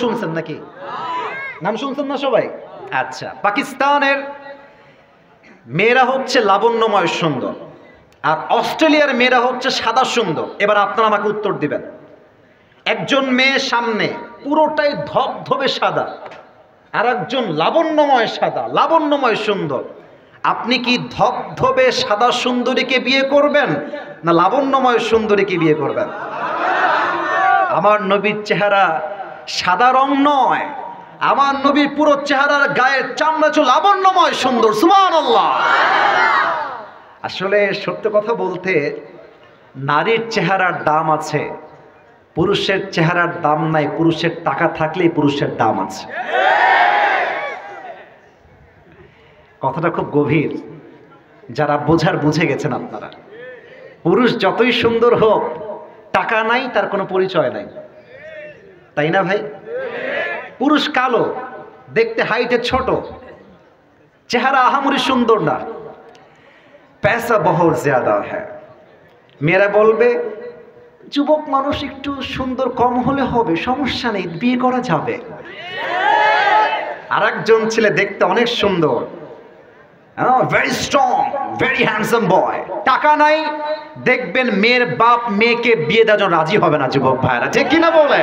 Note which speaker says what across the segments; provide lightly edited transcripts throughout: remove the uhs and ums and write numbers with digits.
Speaker 1: শুনছেন নাকি? নাম শুনছেন না সবাই? আচ্ছা, পাকিস্তানের মেয়েরা হচ্ছে লাবণ্যময় সুন্দর, আর অস্ট্রেলিয়ার মেয়েরা হচ্ছে সাদা সুন্দর। এবার আপনারা আমাকে উত্তর দিবেন। একজন মেয়ে সামনে পুরোটাই ধবধবে সাদা, আর একজন লাবণ্যময় সাদা, লাবণ্যময় সুন্দর। আপনি কি ধবধবে সাদা সুন্দরীকে বিয়ে করবেন না লাবণ্যময় সুন্দরীকে বিয়ে করবেন? আমার নবীর চেহারা সাদা রং নয়, আমার নবীর পুরো চেহারার গায়ের চামড়া ছিল লাবণ্যময় সুন্দর। সুবহানাল্লাহ। আসলে সত্য কথা বলতে, নারীর চেহারার দাম আছে, পুরুষের চেহারার দাম নাই। পুরুষের টাকা থাকলেই পুরুষের দাম আছে। কথাটা খুব গভীর, যারা বোঝার বুঝে গেছেন আপনারা। পুরুষ যতই সুন্দর হোক, টাকা নাই তার কোনো পরিচয় নাই, তাই না ভাই? পুরুষ কালো, দেখতে হাইটে ছোট, চেহারা আহামরি সুন্দর না, पैसा बहुत ज्यादा है। মেয়েরা বলবে যুবক মানুষ একটু সুন্দর কম হলে হবে, সমস্যা নেই, বিয়ে করা যাবে। আর একজন ছেলে দেখতে অনেক সুন্দর, very strong, very handsome boy, টাকা নাই, দেখবেন মেয়ের বাপ মেয়েকে বিয়ে দেওয়ার জন্য রাজি হবে না। যুবক ভাইরা ঠিক কিনা বলে?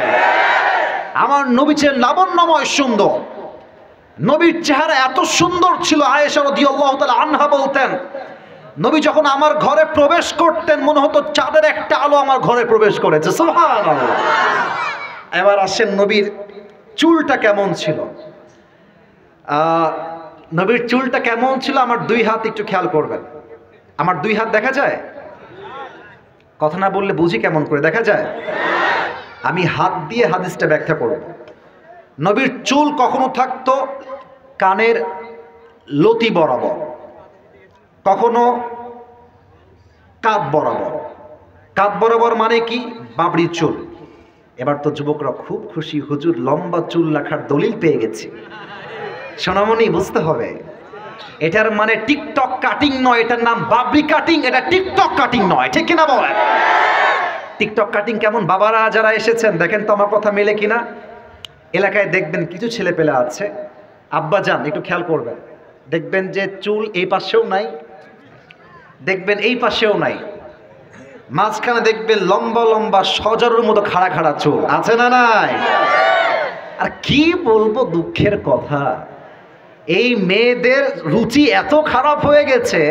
Speaker 1: আমার নবী ছিলেন লাবণ্যময় সুন্দর। নবীর চেহারা এত সুন্দর ছিল, আয়েশা রাদিয়াল্লাহু তাআলা আনহা বলতেন, নবী যখন আমার ঘরে প্রবেশ করতেন মনে হতো চাঁদের একটা আলো আমার ঘরে প্রবেশ করেছে। সুবহানাল্লাহ। এবার আসেন নবীর চুলটা কেমন ছিল। নবীর চুলটা কেমন ছিল, আমার দুই হাত একটু খেয়াল করবেন। আমার দুই হাত দেখা যায়? কথা না বললে বুঝি কেমন করে দেখা যায়? আমি হাত দিয়ে হাদিসটা ব্যাখ্যা করব। নবীর চুল কখনো থাকতো কানের লতি বরাবর, কখনো কাঁধ বরাবর। কাঁধ বরাবর মানে কি? বাবরি চুল। এবার তো যুবকরা খুব খুশি, হুজুর লম্বা চুল রাখার দলিল পেয়ে গেছি। সোনামণি বুঝতে হবে, এটার মানে টিকটক কাটিং নয়, এটার নাম বাবরি কাটিং, এটা টিকটক কাটিং নয়। ঠিক কিনা বলেন? টিকটক কাটিং কেমন? বাবারা যারা এসেছেন দেখেন তো আমার কথা মেলে কিনা। এলাকায় দেখবেন কিছু ছেলে পেলে আছে, আব্বা যান একটু খেয়াল করবেন, দেখবেন যে চুল এই পাশেও নাই, দেখবেন এই পাশেও নাই, মাঝখানে দেখবেন লম্বা লম্বা সজারুর মতো খাড়া খাড়া চুল আছে না নাই? আর কি বলবো, দুঃখের কথা, এই মেয়েদের রুচি এত খারাপ হয়ে গেছে,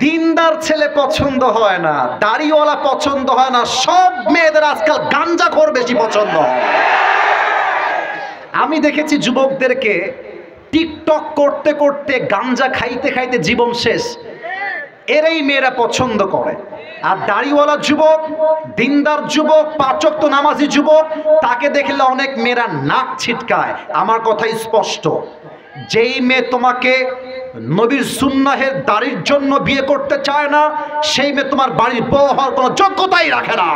Speaker 1: দিনদার ছেলে পছন্দ হয় না, দাড়িওয়ালা পছন্দ হয় না, সব মেয়েদের আজকাল গাঞ্জাখোর বেশি পছন্দ হয়। আমি দেখেছি যুবকদেরকে টিকটক করতে করতে, গাঞ্জা খাইতে খাইতে জীবন শেষ, এরাই মেয়েরা পছন্দ করে। আর দাড়িওয়ালা যুবক, দিনদার যুবক, পাঁচ ওয়াক্ত নামাজি যুবক, তাকে দেখলে অনেক মেয়েরা নাক ছিটকায়। আমার কথাই স্পষ্ট, যেই মেয়ে তোমাকে নবীর সুন্নাহের দাড়ির জন্য বিয়ে করতে চায় না, সেই মেয়ে তোমার বাড়ির বউ হওয়ার কোনো যোগ্যতাই রাখে না।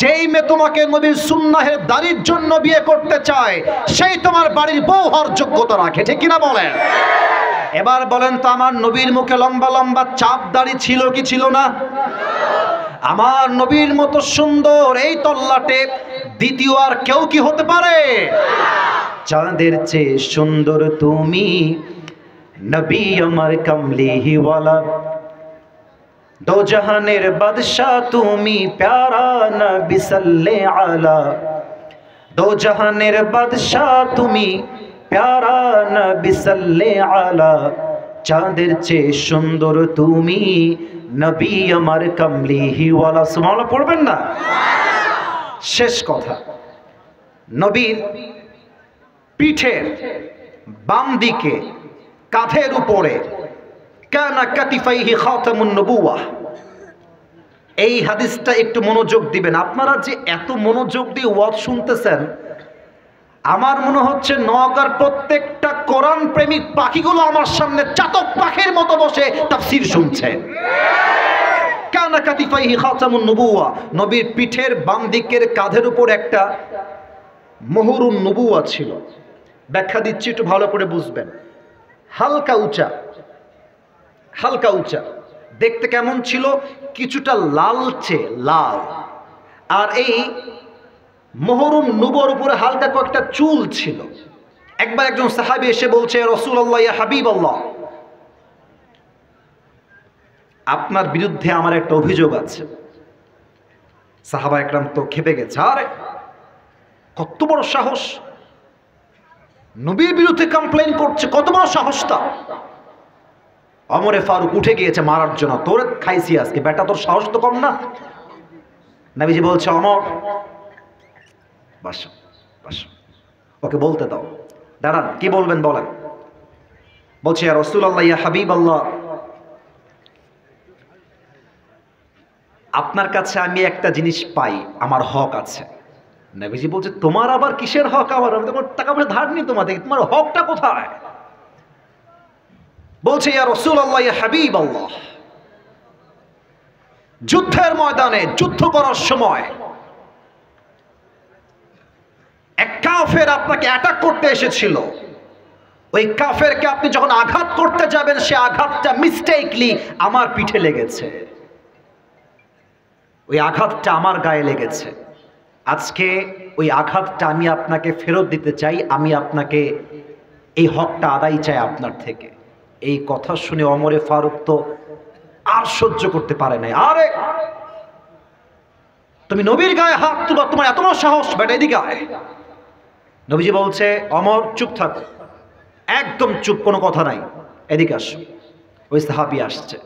Speaker 1: যেই মেয়ে তোমাকে নবীর সুন্নাহের দাড়ির জন্য বিয়ে করতে চায়, সেই তোমার বাড়ির বউ হওয়ার যোগ্যতা রাখে। ঠিক কিনা বলেন? এবার বলেন তো, আমার নবীর মুখে লম্বা লম্বা চাপ দাড়ি ছিল কি ছিল না? আমার নবীর মতো সুন্দর এই তল্লাটে দ্বিতীয় আর কেউ কি হতে পারে? চাঁদের চেয়ে সুন্দর তুমি, নবী আমার কামলিওয়ালা, দো জাহানের বাদশাহ তুমি, প্যারা নবী সাল্লে আলা, দো জাহানের বাদশাহ তুমি, প্যারা নবী সাল্লে আলা, চাঁদের চেয়ে সুন্দর তুমি, নবী আমার কামলিওয়ালা। সুবহানাল্লাহ পড়বেন না? শেষ কথা, নবীর পিঠের বাম দিকে কাঁধের উপরে কানা কাতিফাইহি খাতামুন নবুওয়াহ। এই হাদিসটা একটু মনোযোগ দিবেন। আপনারা যে এত মনোযোগ দিয়ে ওয়াজ শুনতেছেন, আমার মনে হচ্ছে নওগাঁর প্রত্যেকটা কোরআন প্রেমিক পাখিগুলো আমার সামনে চাতক পাখির মতো বসে তাফসীর শুনছে। কানা কাতিফাইহি খাতামুন নবুওয়াহ, নবীর পিঠের বাম দিকের কাঁধের উপর একটা মোহরুন নবুওয়াহ ছিল। ব্যাখ্যা দিচ্ছি, একটু ভালো করে বুঝবেন। হালকা উঁচা, হালকা উঁচা, দেখতে কেমন ছিল? কিছুটা লালচে লাল। আর এই মুহরুন নুবুর উপরে হালকা কয়েকটা চুল ছিল। একবার একজন সাহাবী এসে বলছে, রাসূলুল্লাহ ইয়া হাবিবাল্লাহ, আপনার বিরুদ্ধে আমার একটা অভিযোগ আছে। সাহাবা একরাম তো খেপে গেছে, আরে কত বড় সাহস, নবীর বিরুদ্ধে কমপ্লেইন করছে, কত বড় সাহসটা। ওমরে ফারুক উঠে গিয়েছে মারার জন্য, তোর খাইছি আজকে বেটা, তোর সাহস তো কম না। নবীজি বলছে, ওমর বাস বাস, ওকে বলতে দাও, দাঁড়ান, কি বলবেন বলেন। বলছে, ইয়া রাসূলুল্লাহ ইয়া হাবিবাল্লাহ, আপনার কাছে আমি একটা জিনিস পাই, আমার হক আছে। নবীজি বলছে, তোমার আবার কিসের হক? আমার, আমি তোমার টাকা পয়সা ধার নিই তোমাদের, তোমার হকটা কোথায়? বলছে, ইয়া রাসূলুল্লাহ ইয়া হাবিবাল্লাহ, যুদ্ধের ময়দানে যুদ্ধ করার সময় এক কাফের আপনাকে অ্যাটাক করতে এসেছিল। ওই কাফেরকে আপনি যখন আঘাত করতে যাবেন, সে আঘাতটা মিস্টেকলি আমার পিঠে লেগেছে, ওই আঘাতটা আমার গায়ে লেগেছে। আজকে ওই আঘাতটা আমি আপনাকে ফেরত দিতে চাই, আমি আপনাকে এই হকটা আদায় চাই আপনার থেকে। এই কথা শুনে ওমরে ফারুক তো আর সহ্য করতে পারে নাই। আরে তুমি নবীর গায়ে হাত তুলো, তোমার এত বড় সাহস, বেটা এদিকে আয়। নবীজি বলছে, ওমর চুপ থাকো, একদম চুপ, কোনো কথা নাই, এদিকে আসো। ওই সাহাবী আসছে,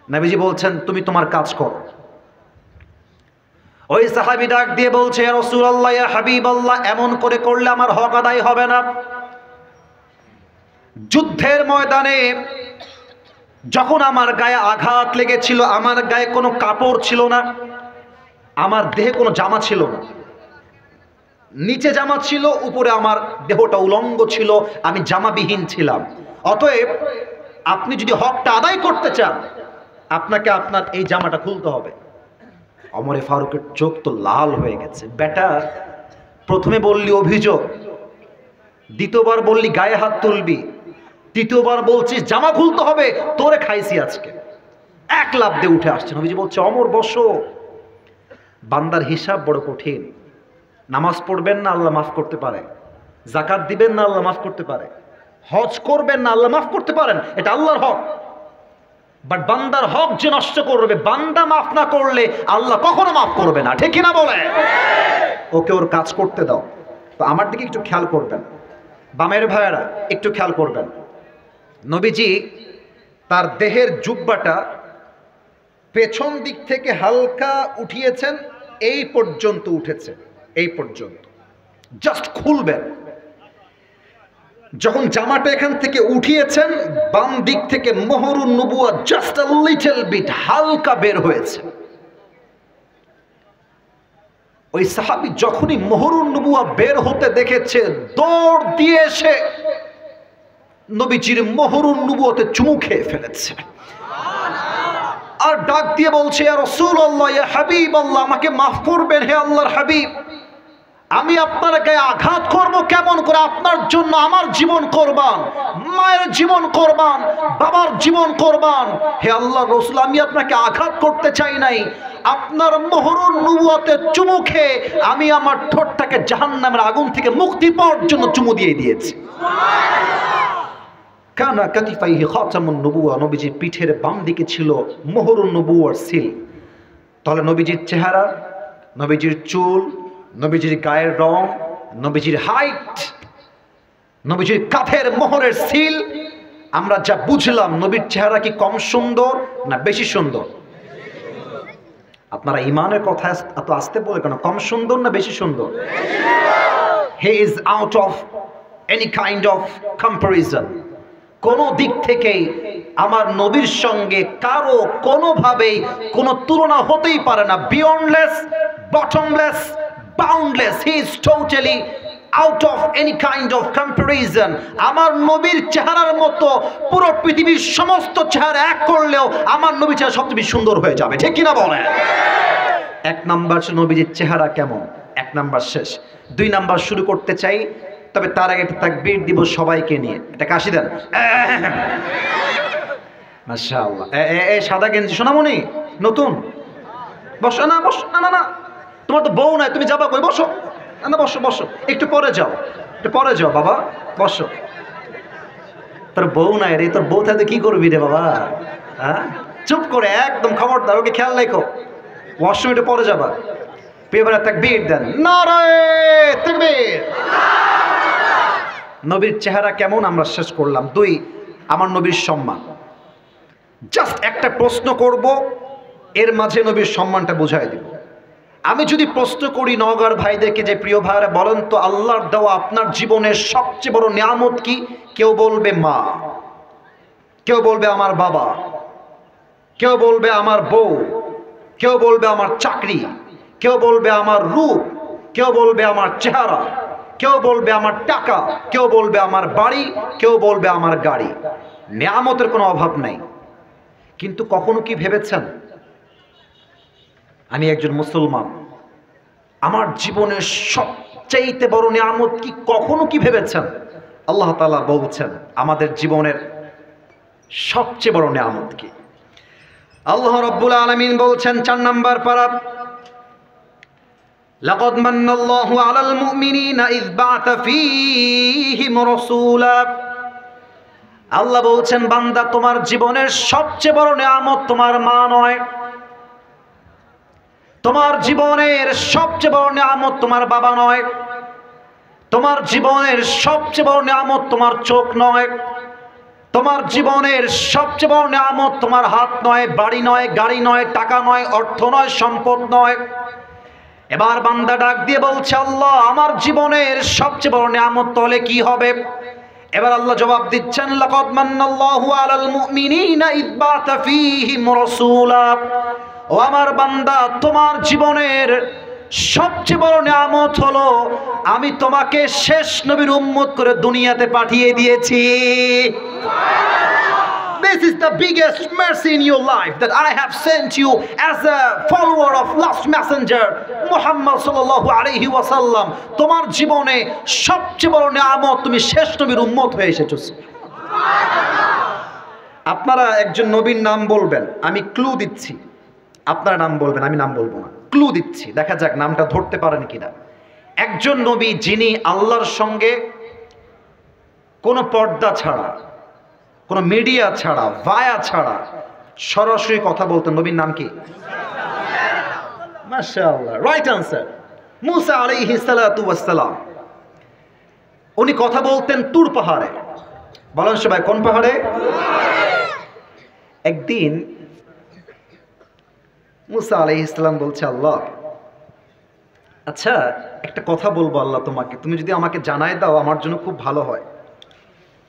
Speaker 1: নবীজি বলছেন, তুমি তোমার কাজ করো। ওই সাহাবী ডাক দিয়ে বলছে, ইয়া রাসূলুল্লাহ ইয়া হাবিবাল্লাহ, এমন করে করলে আমার হক আদায় হবে না। যুদ্ধের ময়দানে যখন আমার গায়ে আঘাত লেগেছিল, আমার গায়ে কোনো কাপড় ছিল না, আমার দেহে কোনো জামা ছিল না, নিচে জামা ছিল, উপরে আমার দেহটা উলঙ্গ ছিল, আমি জামাবিহীন ছিলাম। অতএব আপনি যদি হকটা আদায় করতে চান, আপনাকে আপনার এই জামাটা খুলতে হবে। ওমরে ফারুকের চোখ তো লাল হয়ে গেছে। বেটা, প্রথমে বললি অভিযোগ, দ্বিতীয়বার বললি গায়ে হাত তুলবি, তৃতীয়বার বলছিস জামা খুলতে হবে, তোরে খাইছি আজকে। এক লাফ দিয়ে উঠে আসছে। নবীজি বলছে, ওমর বসো, বান্দার হিসাব বড় কঠিন। নামাজ পড়বেন না, আল্লাহ মাফ করতে পারে। যাকাত দিবেন না, আল্লাহ মাফ করতে পারে। হজ করবেন না, আল্লাহ মাফ করতে পারেন, এটা আল্লাহর হক। বাট বান্দার হক যে নষ্ট করবে, বান্দা মাফ না করলে আল্লাহ কখনো মাফ করবে না, ঠিক কিনা বলে? ওকে ওর কাজ করতে দাও। তো আমার দিকে একটু খেয়াল করবেন, বামের ভাইয়েরা একটু খেয়াল করবেন। নবীজি তার দেহের জুব্বাটা পেছন দিক থেকে হালকা উঠিয়েছেন, এই পর্যন্ত উঠেছে, এই পর্যন্ত, জাস্ট খুলবেন। যখন জামাটা এখান থেকে উঠিয়েছেন, বাম দিক থেকে মুহরুন নবুয়া জাস্ট আ লিটল বিট হালকা বের হয়েছে। ওই সাহাবী যখনই মুহরুন নবুয়া বের হতে দেখেছে, দৌড় দিয়ে এসে নবীজির মুহরুন নবুয়াতে চুমু খেয়ে ফেলেছে, আর ডাক দিয়ে বলছে, ইয়া রাসূলুল্লাহ ইয়া হাবিবাল্লাহ, আমাকে মাফ করবেন হে আল্লাহর হাবিব, আমি আপনার গায়ে আঘাত করব কেমন করে? আপনার জন্য আমার জীবন কোরবান, মায়ের জীবন কোরবান, বাবার জীবন কোরবান। হে আল্লাহর রাসূল, আমি আপনাকে আঘাত করতে চাই নাই, আপনার মুহরুন নবুয়াতে চুমু খেয়ে আমি আমার ঠোঁটটাকে জাহান্নামের আগুন থেকে মুক্তি পাওয়ার জন্য চুমু দিয়ে দিয়েছি। কানা কাতিফাইহি খাতামুন নবুয়া, নবীজির পিঠের বাম দিকে ছিল মুহরুন নবুয়ার সিল। তাহলে নবীজির চেহারা, নবীজির চুল, নবীজির গায়ের রং, নবীজির হাইট, নবীজির কাঁধের মোহরের সিল, আমরা যা বুঝলাম, নবীর চেহারা কি কম সুন্দর না বেশি সুন্দর? আপনারা ইমানের কথা এত আসতে বলে কেন? কম সুন্দর না বেশি সুন্দর? He is out of any kind of comparison. কোন দিক থেকেই আমার নবীর সঙ্গে কারো কোনোভাবেই কোনো তুলনা হতেই পারে না। Beyondless, bottomless, boundless, he is totally out of any kind of comparison. আমার নবীর চেহারার মতো পুরো পৃথিবীর সমস্ত চেহারা এক করলেও আমার নবীর চেহারা সবচেয়ে বেশি সুন্দর হয়ে যাবে, ঠিক কিনা বলেন? এক নাম্বার নবীজির চেহারা কেমন, এক নাম্বার শেষ। দুই নাম্বার শুরু করতে চাই, তবে তার আগে একটা তাকবীর দিব সবাইকে নিয়ে। এটা কাশি দেন, মাশাআল্লাহ। এই সাদা গেঞ্জি সোনামণি নতুন, বসো না, বসো না, না না, তোমার তো বউ নাই, তুমি যাবা কই? বসো, না বসো বসো, একটু পরে যাও, একটু পরে যাও বাবা, বসো। তোর বউ নাই রে, তোর বউ থাকতে কি করবি রে বাবা? হ্যাঁ, চুপ করে একদম খবরদার, ওকে খেয়াল রেখো, ওয়াশরুম একটু পরে যাবা। পেবারে তাকবীর দেন, নারায়ে তাকবীর। নবীর চেহারা কেমন আমরা শেষ করলাম। 2, আমার নবীর সম্মান। জাস্ট একটা প্রশ্ন করব, এর মাঝে নবীর সম্মানটা বুঝাই দিব। আমি যদি প্রশ্ন করি নওগাঁর ভাইদেরকে যে প্রিয় ভাইরা বলেন তো আল্লাহর দেওয়া আপনার জীবনের সবচেয়ে বড় নিয়ামত কি? কেউ বলবে মা, কেউ বলবে আমার বাবা, কেউ বলবে আমার বউ, কেউ বলবে আমার চাকরি, কেউ বলবে আমার রূপ, কেউ বলবে আমার চেহারা, কেউ বলবে আমার টাকা, কেউ বলবে আমার বাড়ি, কেউ বলবে আমার গাড়ি। নিয়ামতের কোনো অভাব নাই। কিন্তু কখনো কি ভেবেছেন আমি একজন মুসলমান, আমার জীবনের সবচাইতে বড় নিয়ামত কি? কখনো কি ভেবেছেন? আল্লাহ তাআলা বলছেন আমাদের জীবনের সবচেয়ে বড় নিয়ামত কি? আল্লাহ রাব্বুল আলামিন বলছেন 4 নম্বর পারা, লাকাদ মান্নাল্লাহু আলাল মুমিনিনা ইয বা'আতা ফীহিম রাসূলা। আল্লাহ বলছেন বান্দা তোমার জীবনের সবচেয়ে বড় নিয়ামত তোমার মা নয়, তোমার জীবনের সবচেয়ে বড় নিয়ামত তোমার বাবা নয়, তোমার জীবনের সবচেয়ে বড় নিয়ামত তোমার চোখ নয়, তোমার জীবনের সবচেয়ে বড় নিয়ামত তোমার হাত নয়, বাড়ি নয়, গাড়ি নয়, টাকা নয়, অর্থ নয়, সম্পদ নয়। এবার বান্দা ডাক দিয়ে বলছে আল্লাহ আমার জীবনের সবচেয়ে বড় নিয়ামত তাহলে কি হবে? এবার আল্লাহ জবাব দিচ্ছেন লাকাদ মান্নাল্লাহু আলাল মুমিনিনা ইয বা'আতা ফীহিম রাসূলা। ও আমার বান্দা তোমার জীবনের সবচেয়ে বড় নিয়ামত হলো আমি তোমাকে শেষ নবীর উম্মত করে দুনিয়াতে পাঠিয়ে দিয়েছি। This is the biggest mercy in your life that I have sent you as a follower of last messenger Muhammad sallallahu alaihi wasallam. তোমার জীবনে সবচেয়ে বড় নিয়ামত তুমি শেষ নবীর উম্মত হয়ে এসেছো। আপনারা একজন নবীর নাম বলবেন, আমি ক্লু দিচ্ছি। আপনারা নাম বলবেন, আমি নাম বলবো না, ক্লু দিচ্ছি, দেখা যাক নামটা ধরতে পারেন কিনা। একজন নবী যিনি আল্লাহর সঙ্গে কোনো পর্দা ছাড়া, কোনো মিডিয়া ছাড়া, ভায়া ছাড়া সরাসরি কথা বলতেন, নবীর নাম কি? মাশাআল্লাহ, রাইট আনসার, মুসা আলাইহিস সালাতু ওয়াস সালাম। উনি কথা বলতেন তুর পাহাড়ে। বলেন সবাই কোন পাহাড়ে? একদিন মুসা আলাইহিস সালাম বলছে আল্লাহ আচ্ছা একটা কথা বলবো আল্লাহ তোমাকে, তুমি যদি আমাকে জানায় দাও আমার জন্য খুব ভালো হয়।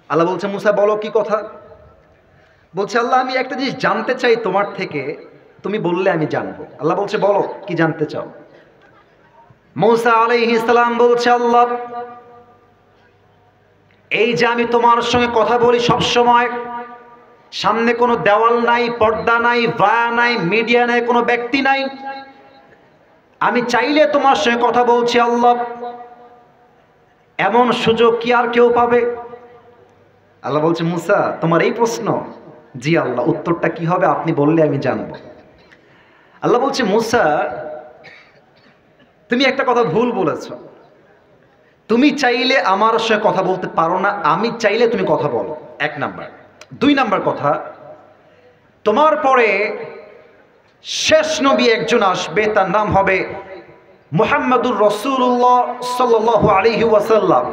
Speaker 1: আল্লাহ বলছে মুসা বলো কি কথা? বলছে আল্লাহ আমি একটা জিনিস জানতে চাই তোমার থেকে, তুমি বললে আমি জানবো। আল্লাহ বলছে বলো কি জানতে চাও? মুসা আলাইহিস সালাম বলছে আল্লাহ এই যে আমি তোমার সঙ্গে কথা বলি সব সময়, সামনে কোনো দেওয়াল নাই, পর্দা নাই, ভায়া নাই, মিডিয়া নাই, কোনো ব্যক্তি নাই, আমি চাইলে তোমার সঙ্গে কথা বলছি আল্লাহ, এমন সুযোগ কি আর কেউ পাবে? আল্লাহ বলছে মুসা তোমার এই প্রশ্ন? জি আল্লাহ, উত্তরটা কি হবে আপনি বললে আমি জানবো। আল্লাহ বলছে মুসা তুমি একটা কথা ভুল বলেছ, তুমি চাইলে আমার সঙ্গে কথা বলতে পারো না, আমি চাইলে তুমি কথা বলো, 1 নাম্বার। 2 নাম্বার কথা, তোমার পরে শেষ নবী একজন আসবে, তার নাম হবে মুহাম্মাদুর রাসূলুল্লাহ সাল্লাল্লাহু আলাইহি ওয়াসাল্লাম।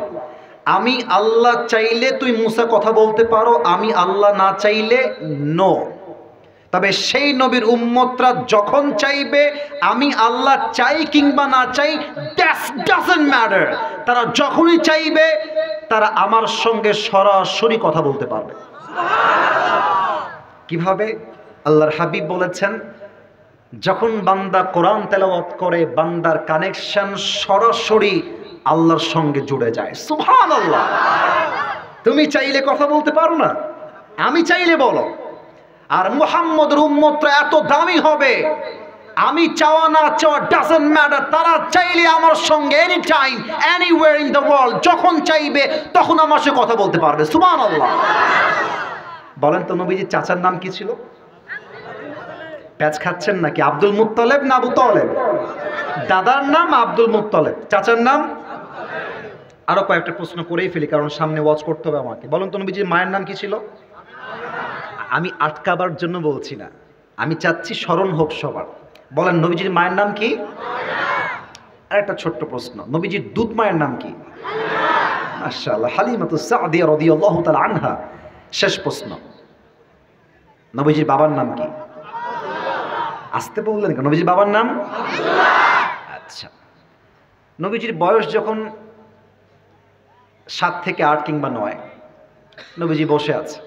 Speaker 1: আমি আল্লাহ চাইলে তুই মুসা কথা বলতে পারো, আমি আল্লাহ না চাইলে নো। তবে সেই নবীর উম্মতরা যখন চাইবে, আমি আল্লাহ চাই কিংবা না চাই দ্যাট ডাজন্ট ম্যাটার, তারা যখনই চাইবে তারা আমার সঙ্গে সরাসরি কথা বলতে পারবে। কিভাবে? আল্লাহর হাবিব বলেছেন যখন বান্দা কোরআন তেলাওয়াত করে বান্দার কানেকশন সরাসরি আল্লাহর সঙ্গে জুড়ে যায়। সুবহানাল্লাহ। তুমি চাইলে কথা বলতে পারো না, আমি চাইলে বলো। আর মুহাম্মদের উম্মতরা এত দামি হবে, আমি চাওয়া না চাওয়া ডাজন্ট ম্যাটার, তারা চাইলে আমার সঙ্গে any time anywhere in the world যখন চাইবে তখন আমার সঙ্গে কথা বলতে পারবে। সুবহানাল্লাহ। বলেন তো নবীজির চাচার নাম কি ছিল? প্যাচ খাচ্ছেন নাকি? আব্দুল মুত্তালেব না আবু তালেব? দাদার নাম আব্দুল মুত্তালেব, চাচার নাম? আরো কয়েকটা প্রশ্ন করেই ফেলি, কারণ সামনে ওয়াচ করতে হবে আমাকে। বলুন তো, নবীজির মায়ের নাম কি ছিল? আমি আটকাবার জন্য বলছি না, আমি চাচ্ছি স্মরণ হোক সবার। বলেন, নবীজির মায়ের নাম কি? আর একটা ছোট্ট প্রশ্ন, নবীজির দুধ মায়ের নাম কি? মাশাআল্লাহ, হালিমাতুস সাদিয়া রাদিয়াল্লাহু তাআলা আনহা। শেষ প্রশ্ন, নবীজির বাবার নাম কি? আসতে বললেন কেন? নবীজির বাবার নাম? আচ্ছা, নবীজির বয়স যখন 7 থেকে 8 কিংবা 9, নবীজি বসে আছে,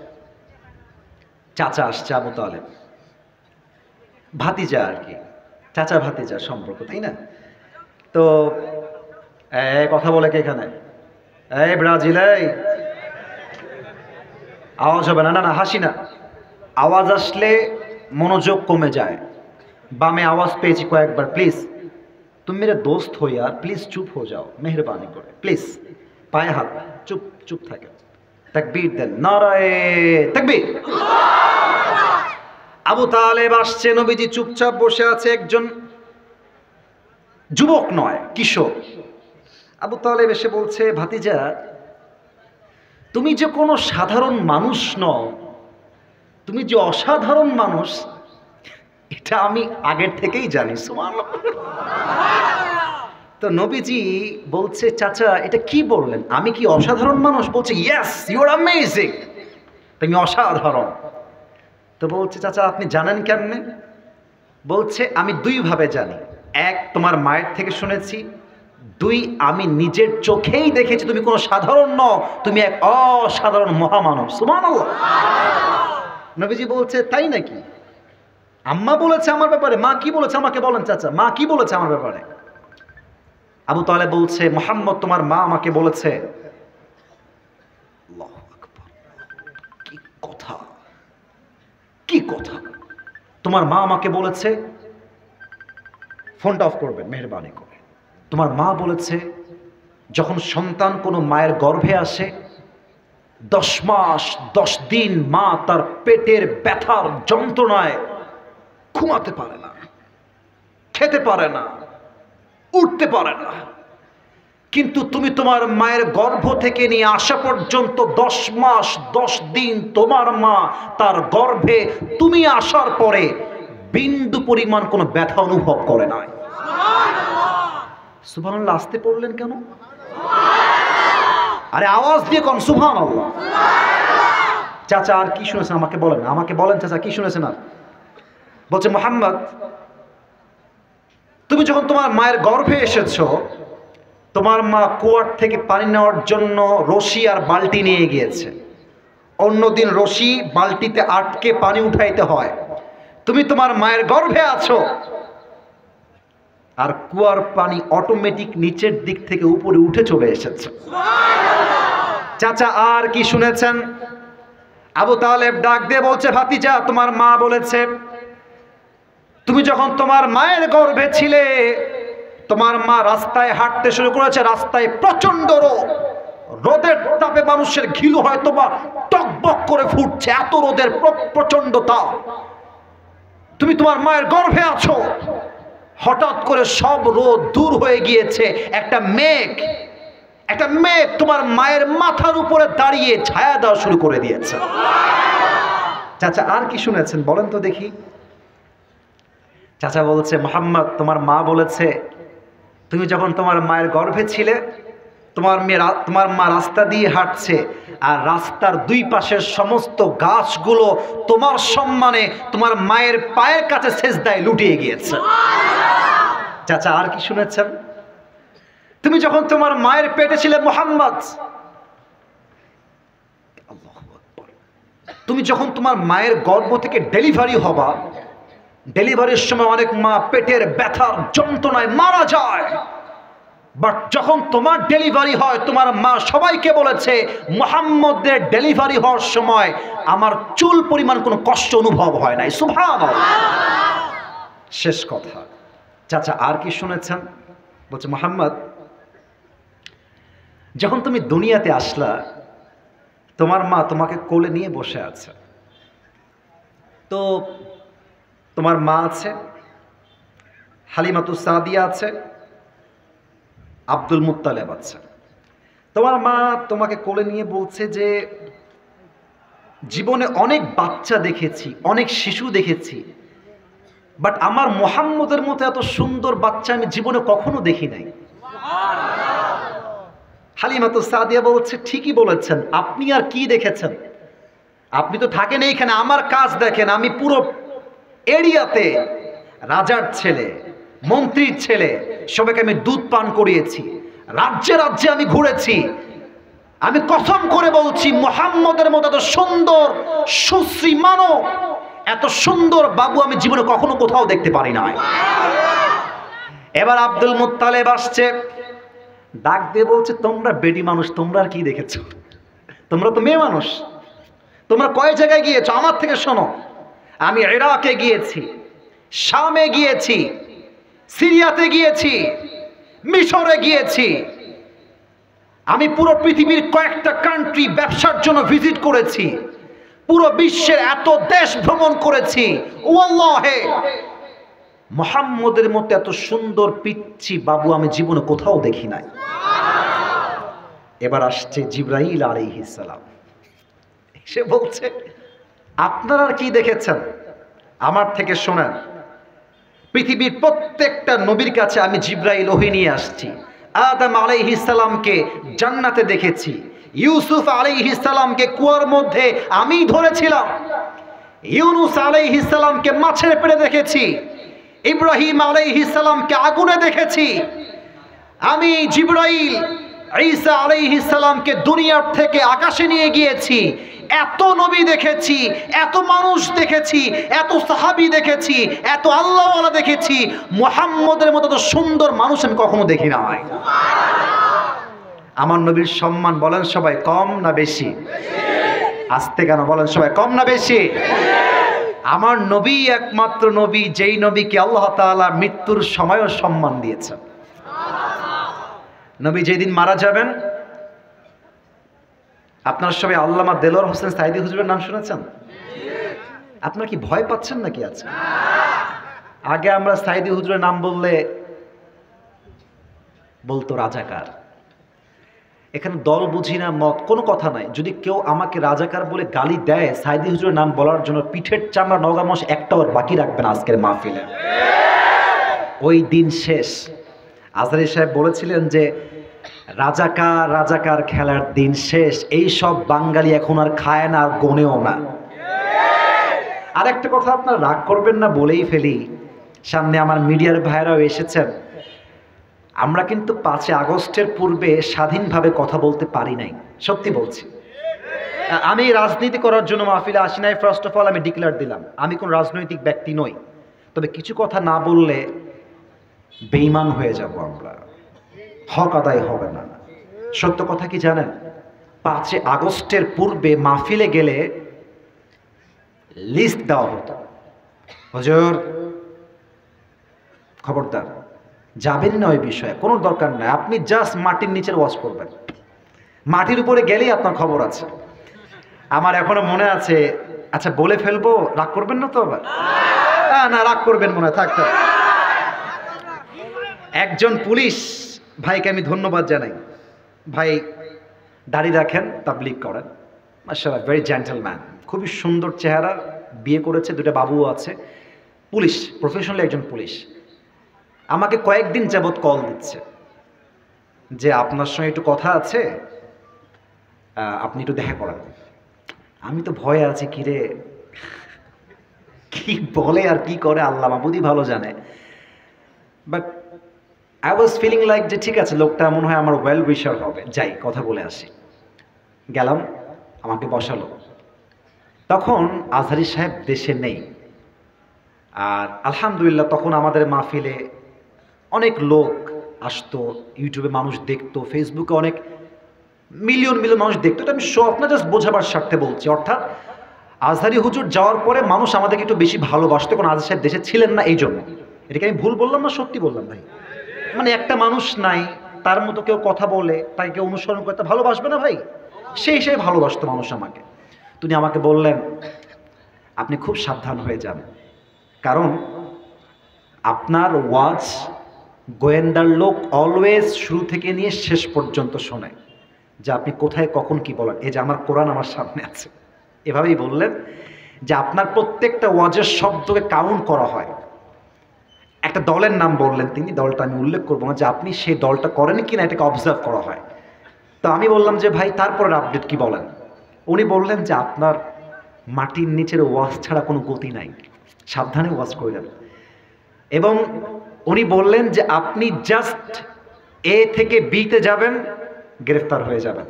Speaker 1: চাচা আসছে আবু তালেব, ভাতিজা আর কি, চাচা ভাতিজা সম্পর্ক, তাই না? তো কথা বলে কে এখানে? এই ব্রাজিল, এই আওয়াজ হবে না, না না হাসি না, আওয়াজ আসলে মনোযোগ কমে যায়। বামে আওয়াজ পেয়েছি কয়েকবার, প্লিজ तुम मेरे दोस्त हो यार, प्लीज चुप हो जाओ मेहरबानी করে, প্লিজ পায়ে হাত, চুপ চুপ থাকে। তাকবীর দেন, নারায়ে তাকবীর। আবু তালেব আসছে, নবীজি চুপচাপ বসে আছে, একজন যুবক নয়, কিশোর। আবু তালেব এসে বলছে, ভাতিজা তুমি যে কোনো সাধারণ মানুষ নও, তুমি যে অসাধারণ মানুষ এটা আমি আগের থেকেই জানি। সুবহানাল্লাহ। তো নবীজি বলছে, চাচা এটা কি বললেন, আমি কি অসাধারণ মানুষ? বলছে, ইয়েস ইউ আর অ্যামেজিং, তুমি অসাধারণ। তো বলছে, চাচা আপনি জানেন কেমনে? বলছে, আমি দুইভাবে জানি, এক তোমার মায়ের থেকে শুনেছি, দুই আমি নিজের চোখেই দেখেছি তুমি কোনো সাধারণ নও, তুমি এক অসাধারণ মহামানব। সুবহানাল্লাহ। নবীজি বলছে, তাই নাকি? আম্মা বলেছে আমার ব্যাপারে? মা কি বলেছে আমাকে বলেন চাচা, মা কি বলেছে আমার ব্যাপারে? আবু তালেব বলছে, মুহাম্মদ তোমার মা আমাকে বলেছে। আল্লাহু আকবার, কি কথা, কি কথা! তোমার মা আমাকে বলেছে, ফোনটা অফ করবেন মেহেরবানি করে। তোমার মা বলেছে, যখন সন্তান কোনো মায়ের গর্ভে আসে 10 মাস 10 দিন মা তার পেটের ব্যথার যন্ত্রণায় ঘুমাতে পারে না, খেতে পারে না, উঠতে পারে না, কিন্তু তুমি তোমার মায়ের গর্ভ থেকে নিয়ে আসা পর্যন্ত 10 মাস 10 দিন তোমার মা তার গর্ভে তুমি আসার পরে বিন্দু পরিমাণ কোনো ব্যথা অনুভব করে নাই। সুবহানাল্লাহ। আসতে পড়লেন কেন? আরে আওয়াজ দিয়ে কোন সুবহানাল্লাহ। চাচা আর কি শুনেছেন আমাকে বলেন, আমাকে বলেন চাচা কি শুনেছেন? আর বলছে, মুহাম্মদ তুমি যখন তোমার মায়ের গর্ভে এসেছো, তোমার মা কুয়ার থেকে পানি নেওয়ার জন্য রশি আর বালতি নিয়ে গিয়েছে। অন্যদিন রশি বালতিতে আটকে পানি উঠাইতে হয়, তুমি তোমার মায়ের গর্ভে আছো আর কুয়ার পানি অটোমেটিক নিচের দিক থেকে উপরে উঠে চলে এসেছে। চাচা আর কি শুনেছেন? আবু তালেব ডাক দিয়ে বলছে, ভাতিজা তোমার মা বলেছে, তুমি যখন তোমার মায়ের গর্ভে ছিলে, তোমার মা রাস্তায় হাঁটতে শুরু করেছে, রাস্তায় প্রচন্ড রোদ, রোদের তাপে মানুষের ঘিলু হয়তো বা টকবক করে ফুটছে, এত রোদের প্রচন্ড তাপ। তুমি তোমার মায়ের গর্ভে আছো, হঠাৎ করে সব রোদ দূর হয়ে গিয়েছে, একটা মেঘ তোমার মায়ের মাথার উপরে দাঁড়িয়ে ছায়া দেওয়া শুরু করে দিয়েছে। চাচা আর কি শুনেছেন বলেন তো দেখি। চাচা বলছে, মুহাম্মদ তোমার মা বলেছে, তুমি যখন তোমার মায়ের গর্ভে ছিলে, তোমার মা রাস্তা দিয়ে হাঁটছে আর রাস্তার দুই পাশের সমস্ত গাছগুলো তোমার সম্মানে তোমার মায়ের পায়ের কাছে সেজদায় লুটিয়ে গিয়েছে। চাচা আর কি শুনেছেন? তুমি যখন তোমার মায়ের পেটে ছিলে মুহাম্মদ, তুমি যখন তোমার মায়ের গর্ভ থেকে ডেলিভারি হবা, ডেলিভারির সময় অনেক মা পেটের ব্যথার যন্ত্রণায় মারা যায়, বাট যখন তোমার ডেলিভারি হয় তোমার মা সবাইকে বলেছে, মুহাম্মদের ডেলিভারি হওয়ার সময় আমার চুল পরিমাণ কোনো কষ্ট অনুভব হয় নাই। সুবহানাল্লাহ। শেষ কথা। চাচা আর কি শুনেছেন? বলছে, মুহাম্মদ যখন তুমি দুনিয়াতে আসলা, তোমার মা তোমাকে কোলে নিয়ে বসে আছে, তো তোমার মা আছে, হালিমাতুস সাদিয়া আছে, আব্দুল মুত্তালেব আছে। তোমার মা তোমাকে কোলে নিয়ে বলছে যে জীবনে অনেক বাচ্চা দেখেছি, অনেক শিশু দেখেছি, বাট আমার মুহাম্মদের মতো এত সুন্দর বাচ্চা আমি জীবনে কখনো দেখি নাই। হালিমাতুস সাদিয়া বলছে, ঠিকই বলেছেন, আপনি আর কি দেখেছেন? আপনি তো থাকেন এইখানে, আমার কাজ দেখেন। আমি পুরো এরিয়াতে রাজার ছেলে, মন্ত্রীর ছেলে, সবাইকে আমি দুধ পান করিয়েছি, রাজ্যে রাজ্যে আমি ঘুরেছি। আমি কসম করে বলছি, মুহাম্মদের মতো এত সুন্দর সুশ্রী মানব, এত সুন্দর বাবু আমি জীবনে কখনো কোথাও দেখতে পারি না। এবার আব্দুল মুত্তালেব আসছে, ডাক দিয়ে বলছে, তোমরা বেডি মানুষ, তোমরা আর কি দেখেছো? তোমরা তো মেয়ে মানুষ, তোমরা কয় জায়গায় গিয়েছো? আমার থেকে শোনো। আমি ইরাকে গিয়েছি, শামে গিয়েছি, সিরিয়াতে গিয়েছি, মিশরে গিয়েছি, আমি পুরো পৃথিবীর কয়েকটা কান্ট্রি ব্যবসার জন্য ভিজিট করেছি, পুরো বিশ্বের এত দেশ ভ্রমণ করেছি। ওয়াল্লাহে মুহাম্মদের মতো এত সুন্দর পিচ্চি বাবু আমি জীবনে কোথাও দেখি নাই। এবার আসছে জিবরাইল আলাইহিস সালাম, সে বলছে, আপনারা আর কি দেখেছেন? আমার থেকে শোনেন, পৃথিবীর প্রত্যেকটা নবীর কাছে আমি জিবরাইল ওহী নিয়ে আসছি। আদম আলাইহিস সালামকে জান্নাতে দেখেছি, ইউসুফ আলাইহিস সালামকে কুয়ার মধ্যে আমিই ধরেছিলাম, ইউনুস আলাইহিস সালামকে মাছের পেটে দেখেছি, ইব্রাহিম আলাইহিস সালামকে আগুনে দেখেছি। আমি জিবরাইল ঈসা আলাইহিস সালামকে দুনিয়ার থেকে আকাশে নিয়ে গিয়েছি। এত নবী দেখেছি, এত মানুষ দেখেছি, এত সাহাবী দেখেছি, এত আল্লাহওয়ালা দেখেছি, মুহাম্মদের মতো তো সুন্দর মানুষ আমি কখনো দেখি না। আমার নবীর সম্মান বলেন সবাই কম না বেশি? আস্তে কেন বলেন সবাই, কম না বেশি? আমার নবী একমাত্র নবী, যেই নবীকে আল্লাহ তাআলা মৃত্যুর সময়ও সম্মান দিয়েছেন। নবী যেদিন মারা যাবেন, আপনারা সবাই আল্লামা দেলোয়ার হোসেন সাইদি হুজুরের নাম শুনেছেন? আপনারা কি ভয় পাচ্ছেন নাকি? আছে আগে আমরা সাইদি হুজুরের নাম বললে বলতো রাজাকার। এখানে দল বুঝি না, মত, কোনো কথা নাই। যদি কেউ আমাকে রাজাকার বলে গালি দেয়, সাইদি হুজুরের নাম বলার জন্য পিঠের চামড়া নওগাঁ মাস একটাও বাকি রাখবেন আজকের মাহফিলে। ওই দিন শেষ। আজহারী সাহেব বলেছিলেন যে রাজাকার রাজাকার খেলার দিন শেষ, এই সব বাঙালি এখন আর খায় না, আর গনেও না। আর একটা কথা আপনারা রাগ করবেন না বলেই ফেলি, সামনে আমার মিডিয়ার ভাইরাও এসেছেন, আমরা কিন্তু 5 আগস্টের পূর্বে স্বাধীনভাবে কথা বলতে পারি নাই, সত্যি বলছি। আমি রাজনীতি করার জন্য মাহফিলে আসি নাই। ফার্স্ট অফ অল আমি ডিক্লেয়ার দিলাম, আমি কোন রাজনৈতিক ব্যক্তি নই। তবে কিছু কথা না বললে বেঈমান হয়ে যাব আমরা, হক আদায় হবে না। সত্য কথা কি জানেন? 5 আগস্টের পূর্বে মাহফিলে গেলে লিস্ট দেওয়া হতো, হুজুর খবরদার যাবেন না ওই বিষয়ে, কোনো দরকার নাই, আপনি জাস্ট মাটির নিচের ওয়াজ করবেন, মাটির উপরে গেলেই আপনার খবর আছে। আমার এখনো মনে আছে, আচ্ছা বলে ফেলবো, রাগ করবেন না তো? আবার না, রাগ করবেন মনে হয়, থাকতে। একজন পুলিশ ভাইকে আমি ধন্যবাদ জানাই, ভাই দাড়ি রাখেন, তাবলীগ করেন, মাশাআল্লাহ, ভেরি জেন্টলম্যান, খুবই সুন্দর চেহারা, বিয়ে করেছে, 2টা বাবুও আছে, পুলিশ, প্রফেশনালি একজন পুলিশ। আমাকে কয়েকদিন যাবৎ কল দিচ্ছে যে আপনার সঙ্গে একটু কথা আছে, আপনি একটু দেখা করেন। আমি তো ভয়ে আছি, কিরে কি বলে আর কি করে আল্লাহ মাবুদই ভালো জানে, but I was feeling like যে ঠিক আছে, লোকটা মনে হয় আমার ওয়েল উইশার হবে, যাই কথা বলে আসি। গেলাম, আমাকে বসালো। তখন আজহারী সাহেব দেশে নেই, আর আলহামদুলিল্লাহ তখন আমাদের মাহফিলে অনেক লোক আসতো, ইউটিউবে মানুষ দেখতো, ফেসবুকে অনেক মিলিয়ন মিলিয়ন মানুষ দেখতো। এটা আমি সব না, জাস্ট বোঝাবার স্বার্থে বলছি। অর্থাৎ আজহারী হুজুর যাওয়ার পরে মানুষ আমাদেরকে একটু বেশি ভালোবাসতো, কারণ আজহারী সাহেব দেশে ছিলেন না, এই জন্য। এটাকে আমি ভুল বললাম না, সত্যি বললাম ভাই? মানে একটা মানুষ নাই, তার মতো কেউ কথা বলে, তাকে কেউ অনুসরণ করতে ভালোবাসবে না ভাই? সেই হিসেবে ভালোবাসতো মানুষ আমাকে। তিনি আমাকে বললেন, আপনি খুব সাবধান হয়ে যান, কারণ আপনার ওয়াজ গোয়েন্দার লোক অলওয়েজ শুরু থেকে নিয়ে শেষ পর্যন্ত শোনে যে আপনি কোথায় কখন কি বলেন। এই যে আমার কোরআন আমার সামনে আছে, এভাবেই বললেন যে আপনার প্রত্যেকটা ওয়াজের শব্দকে কাউন্ট করা হয়। একটা দলের নাম বললেন তিনি, দলটা আমি উল্লেখ করবো না, যে আপনি সেই দলটা করেন কিনা এটাকে অবজার্ভ করা হয়। তো আমি বললাম যে ভাই তারপরের আপডেট কি বলেন। উনি বললেন যে আপনার মাটির নিচের ওয়াজ ছাড়া কোনো গতি নাই, সাবধানে ওয়াজ করলেন। এবং উনি বললেন যে আপনি জাস্ট এ থেকে বিতে যাবেন, গ্রেফতার হয়ে যাবেন।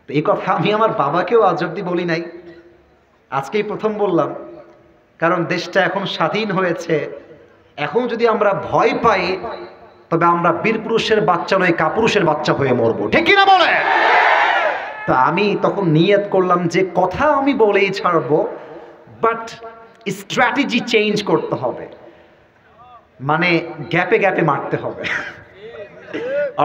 Speaker 1: তো এই কথা আমি আমার বাবাকেও আজ অব্দি বলি নাই, আজকেই প্রথম বললাম। কারণ দেশটা এখন স্বাধীন হয়েছে, এখন যদি আমরা ভয় পাই তবে আমরা বীর পুরুষের বাচ্চা নয়, কাপুরুষের বাচ্চা হয়ে মরবো, ঠিক কিনা বলে? তো আমি তখন নিয়ত করলাম যে কথা আমি বলেই ছাড়বো, বাট স্ট্র্যাটেজি চেঞ্জ করতে হবে, মানে গ্যাপে গ্যাপে মারতে হবে।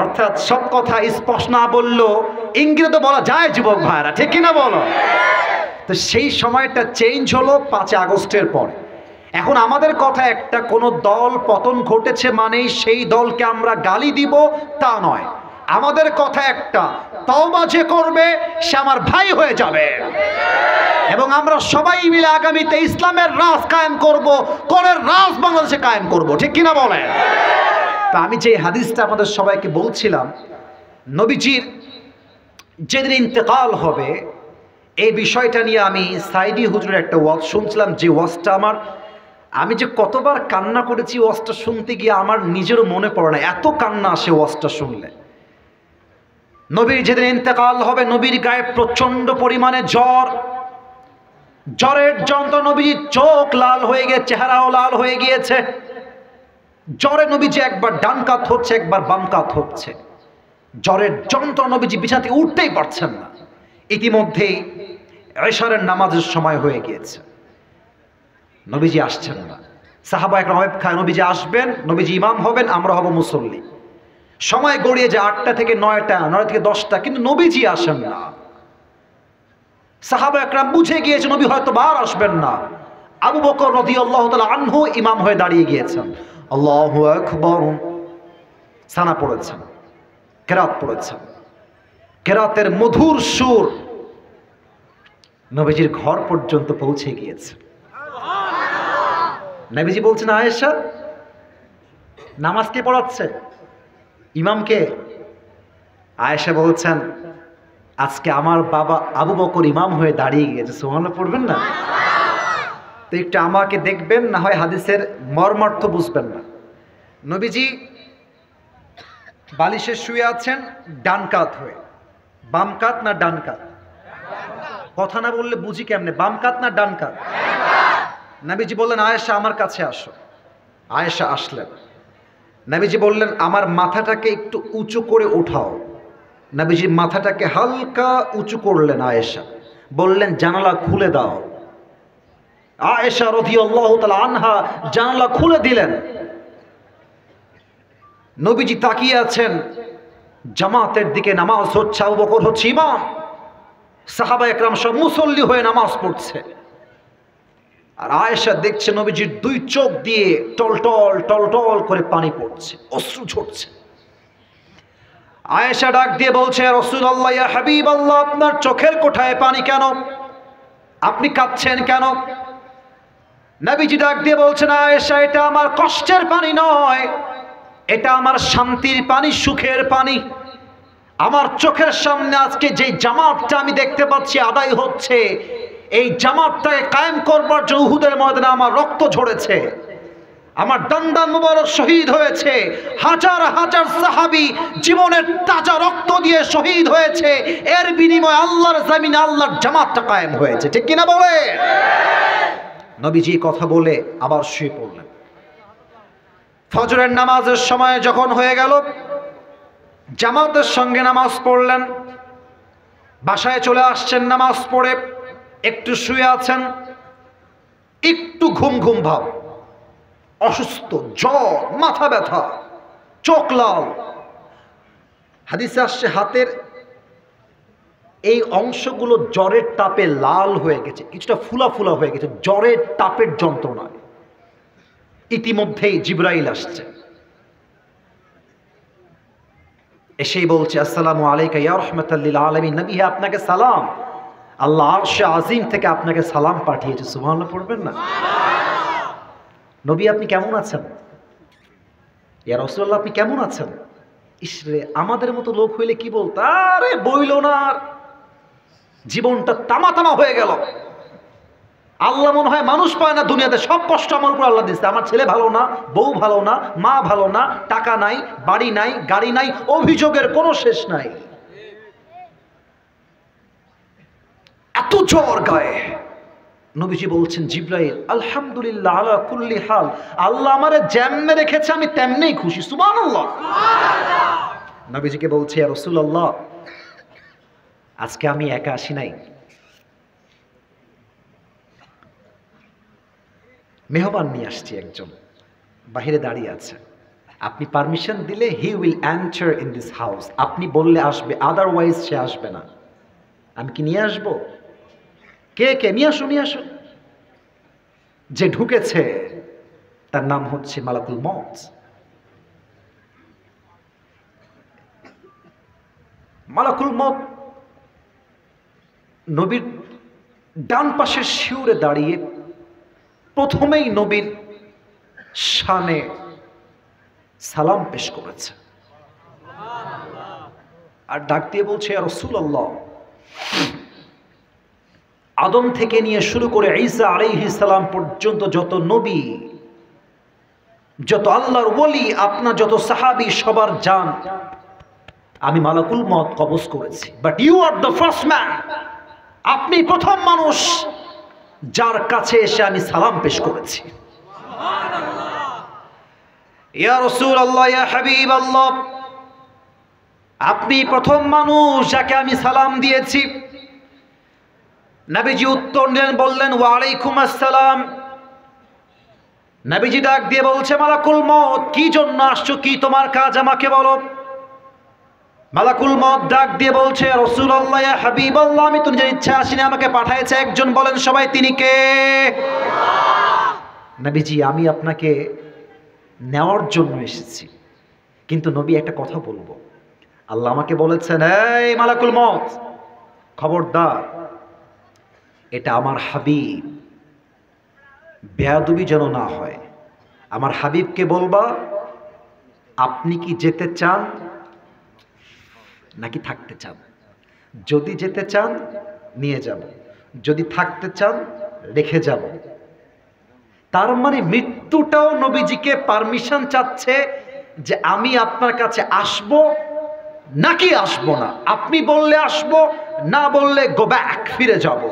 Speaker 1: অর্থাৎ সব কথা স্পষ্ট না বললেও ইঙ্গিতে বলা যায় যুবক ভাইরা, ঠিক কিনা বলো? তো সেই সময়টা চেঞ্জ হলো 5 আগস্টের পরে। এখন আমাদের কথা একটা, কোনো দল পতন ঘটেছে মানেই সেই দলকে আমরা গালি দিব তা নয়। আমাদের কথা একটা, তওবা যে করবে সে আমার ভাই হয়ে যাবে, এবং আমরা সবাই মিলে আগামীতে ইসলামের রাজ কায়েম করব, কোরআনের রাজ বাংলাদেশে কায়েম করব, ঠিক কিনা বলেন? তা আমি যে হাদিসটা আমাদের সবাইকে বলছিলাম, নবীজির যেদিন ইন্তেকাল হবে এই বিষয়টা নিয়ে আমি সাইদি হুজুরের একটা ওয়াজ শুনছিলাম, যে ওয়াজটা আমি যে কতবার কান্না করেছি ওয়াজটা শুনতে গিয়ে আমার নিজেরও মনে পড়ে না, এত কান্না আসে ওয়াজটা শুনলে। নবীর যেদিন ইন্তেকাল হবে নবীর গায়ে প্রচন্ড পরিমাণে জ্বর, জ্বরের যন্ত্রণা, নবীর চোখ লাল হয়ে গিয়ে চেহারাও লাল হয়ে গিয়েছে। জ্বরে নবীজি একবার ডান কাত হচ্ছে, একবার বাম কাত হচ্ছে। জ্বরের যন্ত্রণা, নবীজি বিছানা থেকে উঠতেই পারছেন না। ইতিমধ্যেই এশারের নামাজের সময় হয়ে গিয়েছে, নবীজি আসছেন না। সাহাবা একরাম অপেক্ষায়, নবীজি আসবেন, নবীজি ইমাম হবেন, আমরা হব মুসল্লি। সময় গড়িয়ে যায় 8টা থেকে 9টা, 9 থেকে 10টা, কিন্তু নবীজি আসেন না। সাহাবা একরাম বুঝে গিয়েছে নবী হয়তো বার আসবেন না। আবু বকর রাদিয়াল্লাহু তাআলা আনহু ইমাম হয়ে দাঁড়িয়ে গিয়েছেন, আল্লাহু আকবার সানা পড়েছেন, কেরাত পড়েছেন। কেরাতের মধুর সুর নবীজির ঘর পর্যন্ত পৌঁছে গিয়েছে। নবীজি বলছেন, আয়েশা নামাজ কে পড়াচ্ছে? ইমামকে? আয়েশা বলছেন, আজকে আমার বাবা আবু বকর ইমাম হয়ে দাঁড়িয়ে গিয়েছে। সুবহানাল্লাহ পড়বেন না? তো একটু আমাকে দেখবেন, না হয় হাদিসের মর্মার্থ বুঝবেন না। নবীজি বালিশে শুয়ে আছেন ডান কাত হয়ে। বাম কাত না ডান কাত? কথা না বললে বুঝি কেমনে, বাম কাত না ডান কাত? নবীজি বললেন, আয়েশা আমার কাছে আসো। আয়েশা আসলেন। নবীজি বললেন, আমার মাথাটাকে একটু উঁচু করে উঠাও। নবীজি মাথাটাকে হালকা উঁচু করলেন। আয়েশা বললেন, জানালা খুলে দাও। আয়েশা রাদিয়াল্লাহু তাআলা আনহা জানালা খুলে দিলেন। নবীজি তাকিয়ে আছেন, জামাতের দিকে নামাজ হচ্ছে, আবু বকর হচ্ছে ইমাম, সাহাবা একরাম সব মুসল্লি হয়ে নামাজ পড়ছে। আর আয়েশা দেখছে নবীজির 2 চোখ দিয়ে টলটল টলটল করে পানি পড়ছে, অশ্রু ঝরছে। আয়েশা ডাক দিয়ে বলছে, রাসূলুল্লাহ, ইয়া হাবিবাল্লাহ, আপনার চোখের কোঠায় পানি কেন? আপনি কাঁদছেন কেন? নবীজি ডাক দিয়ে বলছেন, আয়েশা, এটা আমার কষ্টের পানি নয়, এটা আমার শান্তির পানি, সুখের পানি। আমার চোখের সামনে আজকে যে জামাতটা আমি দেখতে পাচ্ছি আদায় হচ্ছে, এই জামাতটাকে কায়েম করবার জন্য উহুদের ময়দানে আমার রক্ত ঝরেছে, আমার দন্দান মুবারক শহীদ হয়েছে, হাজার হাজার সাহাবী জীবনের তাজা রক্ত দিয়ে শহীদ হয়েছে, এর বিনিময়ে আল্লাহর জমিনে আল্লাহর জামাতটা কায়েম হয়েছে, ঠিক কিনা বলে? নবীজি কথা বলে আবার শুয়ে পড়লেন। ফজরের নামাজের সময় যখন হয়ে গেল, জামাতের সঙ্গে নামাজ পড়লেন। বাসায় চলে আসছেন নামাজ পড়ে, একটু শুয়ে আছেন, একটু ঘুম ঘুম ভাব, অসুস্থ, জ্বর, মাথা ব্যথা, চোখ লাল। হাদিসে আসছে হাতের এই অংশগুলো জ্বরের তাপে লাল হয়ে গেছে, কিছুটা ফুলা ফুলা হয়ে গেছে, জ্বরের তাপের যন্ত্রণায়। ইতিমধ্যেই জিবরাইল আসছে, এসেই বলছে আসসালামু আলাইকা ইয়া রাহমাতাল লিল আলামিন। নবী হে আপনাকে সালাম, আল্লাহ আরশে আজিম থেকে আপনাকে সালাম পাঠিয়েছে। সুবহানাল্লাহ পড়বেন না? নবী আপনি কেমন আছেন? ইয়া রাসূলুল্লাহ আপনি কেমন আছেন? ইসরে আমাদের মতো লোক হইলে কি বলতো, আরে বইল না, আর জীবনটা তামা তামা হয়ে গেল। আল্লাহ মনে হয় মানুষ পায় না দুনিয়াতে, সব কষ্ট আমার উপর আল্লাহ দিচ্ছে। আমার ছেলে ভালো না, বউ ভালো না, মা ভালো না, টাকা নাই, বাড়ি নাই, গাড়ি নাই, অভিযোগের কোনো শেষ নাই। এত জ্বর গায়ে। নবীজি বলছেন জিবরাইল আলহামদুলিল্লাহ আলা কুল্লি হাল, আল্লাহ আমারে যেমনে রেখেছে আমি তেমনেই খুশি। সুবহানাল্লাহ। নবীজিকে বলছে ইয়া রাসূলুল্লাহ আজকে আমি একা আসি নাই, মেহমান নিয়ে আসছি, একজন বাহিরে দাঁড়িয়ে আছে, আপনি পারমিশন দিলে he will enter in this house, আপনি বললে আসবে, আদারওয়াইজ সে আসবে না। আমি কি নিয়ে আসবো? কে কে? নিয়ে আসো, নিয়ে আসো। যে ঢুকেছে তার নাম হচ্ছে মালাকুল মউত। মালাকুল মউত নবীর ডান পাশের শিউরে দাঁড়িয়ে প্রথমেই নবীর শানে সালাম পেশ করেছে আর ডাক দিয়ে বলছে ইয়া রাসূলুল্লাহ, আদম থেকে নিয়ে শুরু করে ঈসা আলাইহিস সালাম পর্যন্ত যত নবী, যত আল্লাহর ওলি, আপনার যত সাহাবী, সবার জান আমি মালাকুল মউত কবজ করেছি, but you are the first man, আপনি প্রথম মানুষ যার কাছে এসে আমি সালাম পেশ করেছি। ইয়া রাসূলুল্লাহ, ইয়া হাবিবাল্লাহ, আপনি প্রথম মানুষ যাকে আমি সালাম দিয়েছি। নবীজি উত্তর দিলেন, বললেন ওয়া আলাইকুম আসসালাম। নবীজি ডাক দিয়ে বলছে মালাকুল মউত কি জন্য আসছো, কি তোমার কাজ আমাকে বলো। মালাকুল মউত ডাক দিয়ে বলছে ইয়া রাসূলুল্লাহ, ইয়া হাবিবাল্লাহ, আমি তো নিজের ইচ্ছা আসিনি, আমাকে পাঠাইছে একজন, বলেন সবাই তিনি কে? নবীজি আমি আপনাকে নেওয়ার জন্য এসেছি, কিন্তু নবী একটা কথা বলবো, আল্লাহ আমাকে বলেছেন এই মালাকুল মউত খবরদার, এটা আমার হাবিব, বেয়াদবি যেন না হয়। আমার হাবিবকে বলবা আপনি কি যেতে চান নাকি থাকতে চান? যদি যেতে চান নিয়ে যাব, যদি থাকতে চান রেখে যাব। তার মানে মৃত্যুটাও নবীজিকে পারমিশন চাচ্ছে যে আমি আপনার কাছে আসব নাকি আসব না। আপনি বললে আসব, না বললে গো ব্যাক, ফিরে যাব।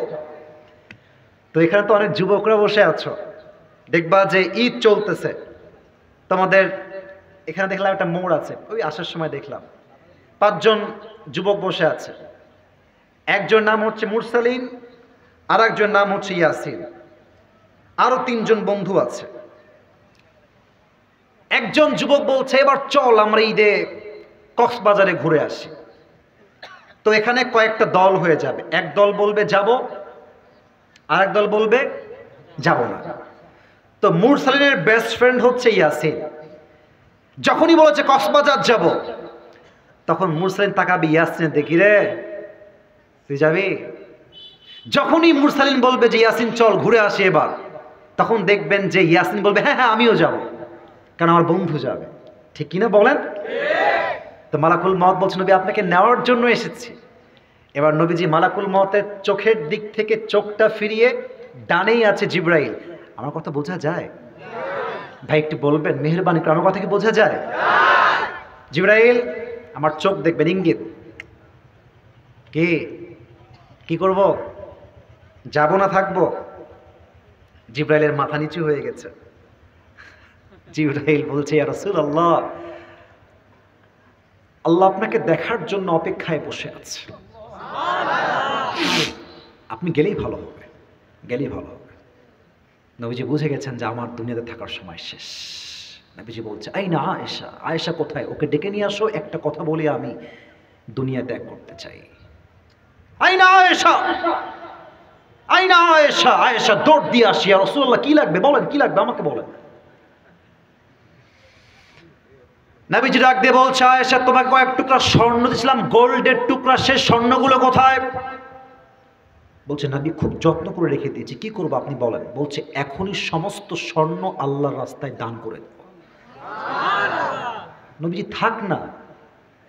Speaker 1: তো এখানে তো অনেক যুবকরা বসে আছো, দেখবা যে ঈদ চলতেছে, তোমাদের এখানে দেখলাম একটা মোড় আছে, ওই আসার সময় দেখলাম 5 জন যুবক বসে আছে। একজন নাম হচ্ছে মুরসালিন, আর একজন নাম হচ্ছে ইয়াসিন, আরো 3 জন বন্ধু আছে। একজন যুবক বলছে এবার চল আমরা ঈদে কক্সবাজারে ঘুরে আসি। তো এখানে কয়েকটা দল হয়ে যাবে, এক দল বলবে যাব, আর এক দল বলবে যাব না। তো মুরসালিনের বেস্ট ফ্রেন্ড হচ্ছে ইয়াসিন। যখনই বলেছে কক্সবাজার যাব, তখন মুরসালিন তাকাবি ইয়াসিন, দেখি রে তুই যাবি? যখনই মুরসালিন বলবে যে ইয়াসিন চল ঘুরে আসি এবার, তখন দেখবেন যে ইয়াসিন বলবে হ্যাঁ হ্যাঁ আমিও যাব, কারণ আমার বন্ধু যাবে। ঠিক কিনা বলেন? তো মালাকুল মউত বলছে নবী আপনাকে নেওয়ার জন্য এসেছি। এবার নবীজি মালাকুল মউতের চোখের দিক থেকে চোখটা ফিরিয়ে, ডানেই আছে জিবরাইল। আমার কথা বোঝা যায় ভাই? একটু বলবেন মেহেরবানি করে, আমার কথা কি বোঝা যায়? জিবরাইল আমার চোখ দেখবেন, ইঙ্গিত। কি কি করব? যাব না থাকবো? জিবরাইলের মাথা নিচু হয়ে গেছে। জিবরাইল বলছে ইয়া রাসূলুল্লাহ, আল্লাহ আপনাকে দেখার জন্য অপেক্ষায় বসে আছে, আপনি গেলেই ভালো হবে, গেলেই ভালো হবে। নবীজি বুঝে গেছেন যে আমার দুনিয়াতে থাকার সময় শেষ। নবীজি বলছে আইনা আয়েশা, আয়েশা কোথায়? ওকে ডেকে নিয়ে আসো, একটা কথা বলে আমি দুনিয়া ত্যাগ করতে চাই। আইনা আয়েশা, আইনা আয়েশা। আয়েশা দৌড় দিয়ে আসি, ইয়া রাসূলুল্লাহ কি লাগবে বলেন, কি লাগবে আমাকে বলেন। নবীজি ডাক দিয়ে বলছে, আয়েশা তোমাকে কয়েক টুকরা স্বর্ণ দিয়েছিলাম, গোল্ডের টুকরা, সে স্বর্ণগুলো কোথায়? বলছে নবী খুব যত্ন করে রেখে দিয়েছি। কি করবো আপনি বলেন? বলছে এখনই সমস্ত স্বর্ণ আল্লাহর রাস্তায় দান করে দেব। নবীজি থাক না,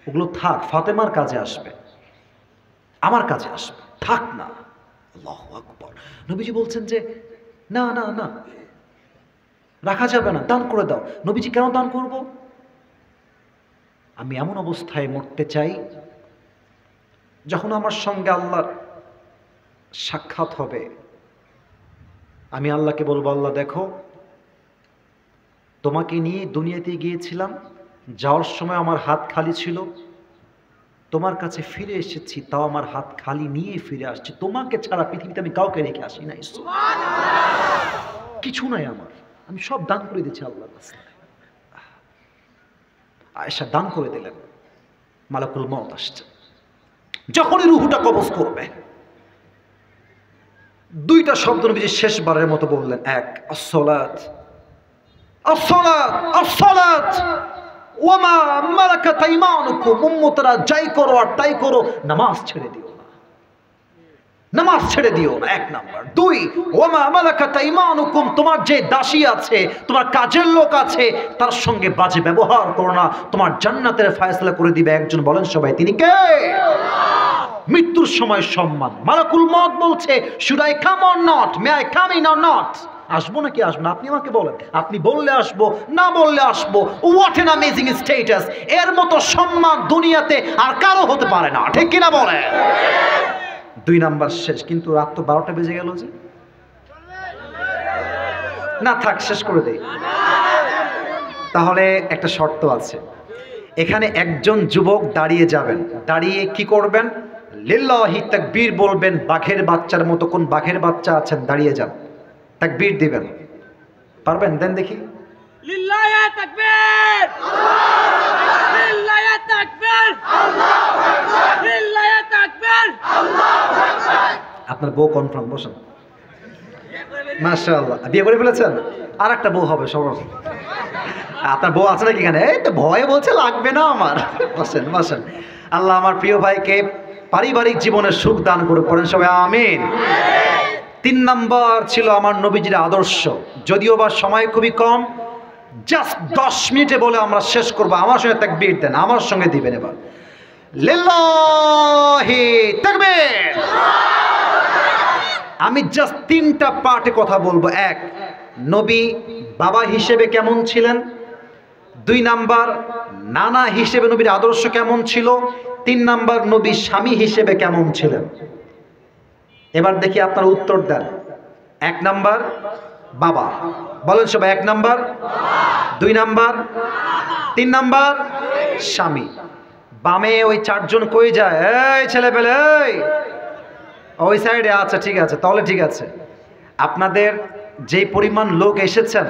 Speaker 1: ওগুলো থাক, ফাতেমার কাজে আসবে, আমার কাজে আসবে, থাক না। আল্লাহু আকবার। নবীজি বলছেন যে না না না, রাখা যাবে না, দান করে দাও। নবীজি কেন দান করব? আমি এমন অবস্থায় মরতে চাই যখন আমার সঙ্গে আল্লাহর সাক্ষাৎ হবে, আমি আল্লাহকে বলবো, আল্লাহ দেখো, তোমাকে নিয়ে দুনিয়াতে গিয়েছিলাম, যাওয়ার সময় আমার হাত খালি ছিল, তোমার কাছে ফিরে এসেছি, তাও আমার হাত খালি নিয়ে ফিরে আসছি। তোমাকে ছাড়া পৃথিবীতে আমি কাউকে রেখে আসি নাই, কিছু নাই আমার, আমি সব দান করে দিচ্ছি আল্লাহর রাস্তায়। আয়েশা দান করে দিলেন। মালাকুল মউত আসছে। যখনই রুহুটা কবজ করবে, দুইটা শব্দ নবীজি শেষবারের মতো বললেন। এক, আসসালাত, আসসালাত, আসসালাত ওয়া মা মালাকাত আইমানুকুম, উম্মতরা যাই করো আর তাই করো, নামাজ ছেড়ে দিও না, নামাজ ছেড়ে দিও না, এক নাম্বার। দুই, ওয়া মা মালাকাত আইমানুকুম, তোমার যে দাসী আছে, তোমার কাজের লোক আছে, তার সঙ্গে বাজে ব্যবহার করো না, তোমার জান্নাতের ফয়সালা করে দিবে একজন। বলেন সবাই, তিনি কে? মৃত্যুর সময় সম্মান। মালাকুল মউত বলছে, should I come or not, may I come in or not, আসবো নাকি আসবো না? আপনি আমাকে বলেন, আপনি বললে আসবো, না বললে আসবো। What N amazing status! এর মতো সম্মান দুনিয়াতে আর কারো হতে পারে না, ঠিক কিনা বলেন? দুই নাম্বার শেষ। কিন্তু রাত তো 12টা বেজে গেল যে, না থাক, শেষ করে দেই। তাহলে একটা শর্ত আছে, এখানে একজন যুবক দাঁড়িয়ে যাবেন, দাঁড়িয়ে কি করবেন? লিল্লাহি তাকবীর বলবেন, বাঘের বাচ্চার মতো। কোন বাঘের বাচ্চা আছেন? দাঁড়িয়ে যান, তাকবীর দিবেন। পারবেন? দেন দেখি। লিল্লাহি তাকবীর, লিল্লাহি তাকবীর, আল্লাহু আকবার, লিল্লাহি তাকবীর, আল্লাহু আকবার। আপনার বউ কনফার্ম? বসেন। মাশাআল্লাহ, বিয়ে করে ফেলেছেন? আর একটা বউ হবে সবার। আপনার বউ আছে নাকি এখানে? এই তো ভয়ে বলছে লাগবে না আমার। বসেন বসেন। আল্লাহ আমার প্রিয় ভাইকে পারিবারিক জীবনের সুখ দান করে, পড়েন সবাই আমিন। 3 নাম্বার ছিল আমার নবীজির আদর্শ। যদিও বা সময় খুবই কম, জাস্ট 10 মিনিটে বলে আমরা শেষ করব। আমার সঙ্গে তাকবীর দেন, আমার সঙ্গে দিবেন এবার। লিল্লাহি তাকবীর। আমি জাস্ট 3টা পার্টে কথা বলবো। এক, নবী বাবা হিসেবে কেমন ছিলেন? 2 নাম্বার, নানা হিসেবে নবীর আদর্শ কেমন ছিল? 3 নাম্বার, নবী স্বামী হিসেবে কেমন ছিলেন? এবার দেখি আপনারা উত্তর দেন। 1 নাম্বার বাবা, বলেন সবাই। 1 নাম্বার, 2 নাম্বার, 3 নাম্বার স্বামী। বামে ওই 4 জন কই যায়? এই ছেলে পেলে, এই ওই সাইডে। আচ্ছা ঠিক আছে, তাহলে ঠিক আছে। আপনাদের যে পরিমাণ লোক এসেছেন,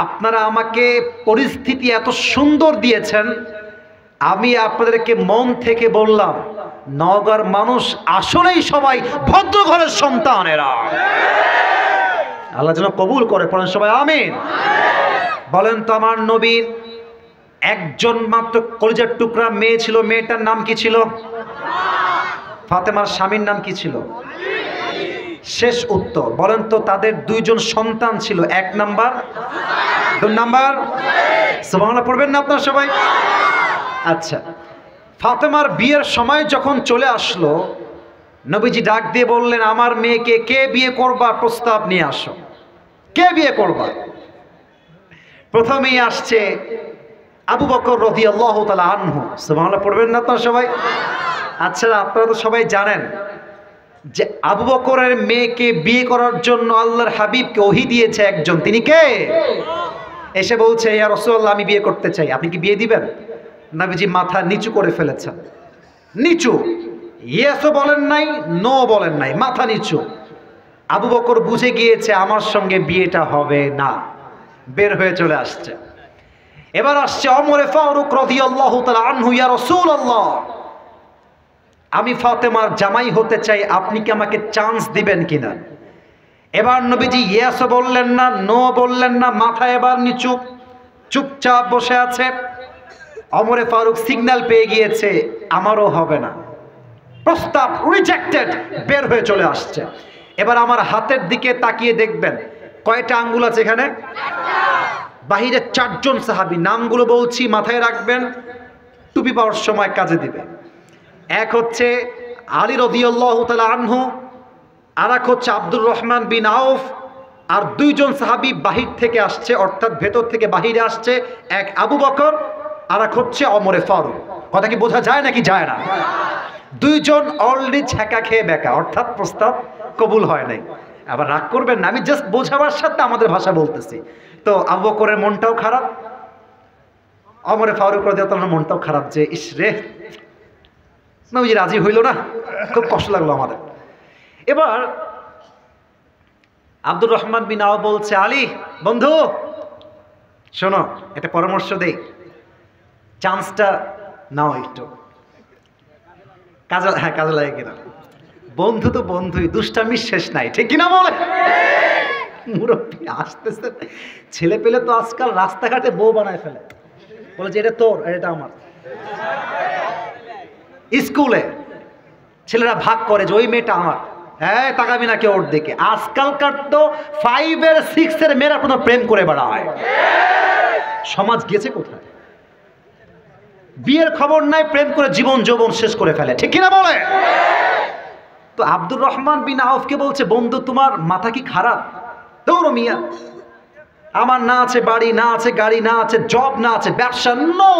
Speaker 1: আপনারা আমাকে পরিস্থিতি এত সুন্দর দিয়েছেন, আমি আপনাদেরকে মন থেকে বললাম, নওগাঁর মানুষ আসলেই সবাই ভদ্র ঘরের সন্তানেরা। আল্লাহ যেন কবুল করে, পড়েন সবাই আমিন। বলেন তো, আমার নবীর একজন মাত্র কলিজার টুকরা মেয়ে ছিল, মেয়েটার নাম কি ছিল? ফাতেমার স্বামীর নাম কি ছিল? শেষ উত্তর। বলেন তো, তাদের 2 জন সন্তান ছিল। 1 নাম্বার, 2 নাম্বার। সুবহানাল্লাহ পড়বেন না আপনারা সবাই? আচ্ছা, ফাতেমার বিয়ের সময় যখন চলে আসলো, নবীজি ডাক দিয়ে বললেন, আমার মেয়েকে কে বিয়ে করবা? প্রস্তাব নিয়ে আসো, কে বিয়ে করবা? প্রথমেই আসছে আবু বকর রাদিয়াল্লাহু তাআলা আনহু। সুবহানাল্লাহ পড়বেন না আপনারা সবাই? আচ্ছা, আপনারা তো সবাই জানেন যে আবু বকরের মেয়েকে বিয়ে করার জন্য আল্লাহর হাবিবকে ওহী দিয়েছে একজন। তিনি কে? এসে বলছে, ইয়া রাসূলুল্লাহ, আমি বিয়ে করতে চাই, আপনি কি বিয়ে দিবেন? নবীজি মাথা নিচু করে ফেলেছেন। নিচু, ইয়েসও বলেন নাই, নো বলেন নাই, মাথা নিচু। আবু বকর বুঝে গিয়েছে আমার সঙ্গে বিয়েটা হবে না, বের হয়ে চলে আসছে। এবার আসছে ওমর ফারুক রাদিয়াল্লাহু তাআলা আনহু, ইয়া রাসূলুল্লাহ, আমি ফাতেমার জামাই হতে চাই, আপনি কি আমাকে চান্স দিবেন কিনা? এবার নবীজি ইয়েসও বললেন না, নো বললেন না, মাথা এবার নিচু, চুপচাপ বসে আছে। ওমরে ফারুক সিগন্যাল পেয়ে গিয়েছে, আমারও হবে না, প্রস্তাব রিজেক্টেড, বের হয়ে চলে আসছে। এবার আমার হাতের দিকে তাকিয়ে দেখবেন কয়টা আঙ্গুল আছে এখানে? বাহিরে 4 জন সাহাবী, নামগুলো বলছি মাথায় রাখবেন, টুপি পাওয়ার সময় কাজে দিবে। এক হচ্ছে আলী রাদিয়াল্লাহু তাআলা আনহু, আর এক হচ্ছে আব্দুর রহমান বিন আউফ, আর 2 জন সাহাবী বাহির থেকে আসছে, অর্থাৎ ভেতর থেকে বাহিরে আসছে, এক আবু বকর আর এক হচ্ছে ওমরে ফারুক। কথা কি বোঝা যায় নাকি যায় না? 2 জন অলরেডি ছ্যাঁকা খেয়ে বেকা, অর্থাৎ প্রস্তাব কবুল হয় নাই। আবার রাগ করবেন না, আমি জাস্ট বোঝাবার সাথে আমাদের ভাষা বলতেছি। তো আবু বকরের মনটাও খারাপ, ওমরে ফারুক রাদিয়াল্লাহু তাআলার মনটাও খারাপ যে ইস রে, নবীজি রাজি হইল না, খুব কষ্ট লাগলো আমাদের। এবার আব্দুর রহমান বিন আওফ বলছে, আলী বন্ধু শোনো, একটা পরামর্শ দেই, চান্সটা নাও একটু, কাজে লাগে কিনা। বন্ধু তো বন্ধুই, দুষ্টামির শেষ নাই, ঠিক কিনা বলে? মুরব্বী আসতেছে, ছেলে পেলে তো আজকাল রাস্তাঘাটে বউ বানায় ফেলে, বলে যে এটা তোর আর এটা আমার। স্কুলে ছেলেরা ভাগ করে যে ওই মেয়েটা আমার, হ্যাঁ তাকাবি না কেউ ওর দিকে। আজকালকার তো 5 এর 6 এর মেয়েরা কোনো প্রেম করে বেড়ায়। সমাজ গেছে কোথায়? বিয়ের খবর নাই, প্রেম করে জীবন যৌবন শেষ করে ফেলে, ঠিক কিনা বলে? তো আব্দুর রহমান বিন আউফকে বলছে, বন্ধু তোমার মাথা কি খারাপ? দৌড়ো মিয়া, আমার না আছে বাড়ি, না আছে গাড়ি, না আছে জব, না আছে ব্যবসা, নো,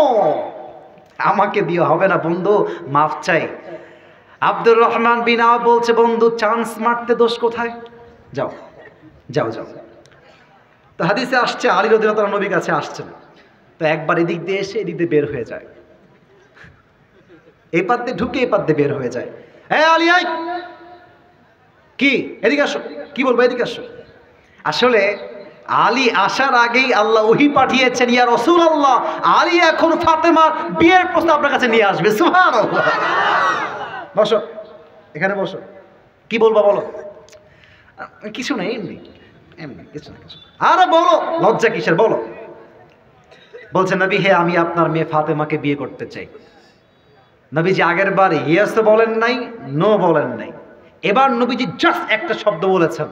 Speaker 1: আমাকে দিয়ে হবে না বন্ধু, মাফ চাই। আব্দুর রহমান বিন আউফ বলছে, বন্ধু চান্স মারতে দোষ কোথায়, যাও যাও যাও। তো হাদিসে আসছে আলী রাদিয়াল্লাহু তাআলা নবীর কাছে আসছেন, তো একবার এদিক দিয়ে এসে এদিক দিয়ে বের হয়ে যায়, এই পাদ্দে ঢুকে এই পাদ্দে বের হয়ে যায়। হ্যাঁ আলী আই, কি এদিকে আসো, কি বলবো এদিকে আসো। আসলে আলী আসার আগেই আল্লাহ ওহী পাঠিয়েছেন, ইয়া রাসূলুল্লাহ আলী এখন ফাতেমার বিয়ের প্রস্তাব আপনার কাছে নিয়ে আসবে। সুবহানাল্লাহ। বসো, এখানে বসো, কি বলবা বলো। কিছু নেই, এমনি এমনি কিছু না কিছু। আরে বলো, লজ্জা কিসের, বলো। বলছে, নবী হে আমি আপনার মেয়ে ফাতেমাকে বিয়ে করতে চাই। নবীজি আগের বার ইয়েস বলেন নাই, নো বলেন নাই, এবার নবীজি জাস্ট একটা শব্দ বলেছেন।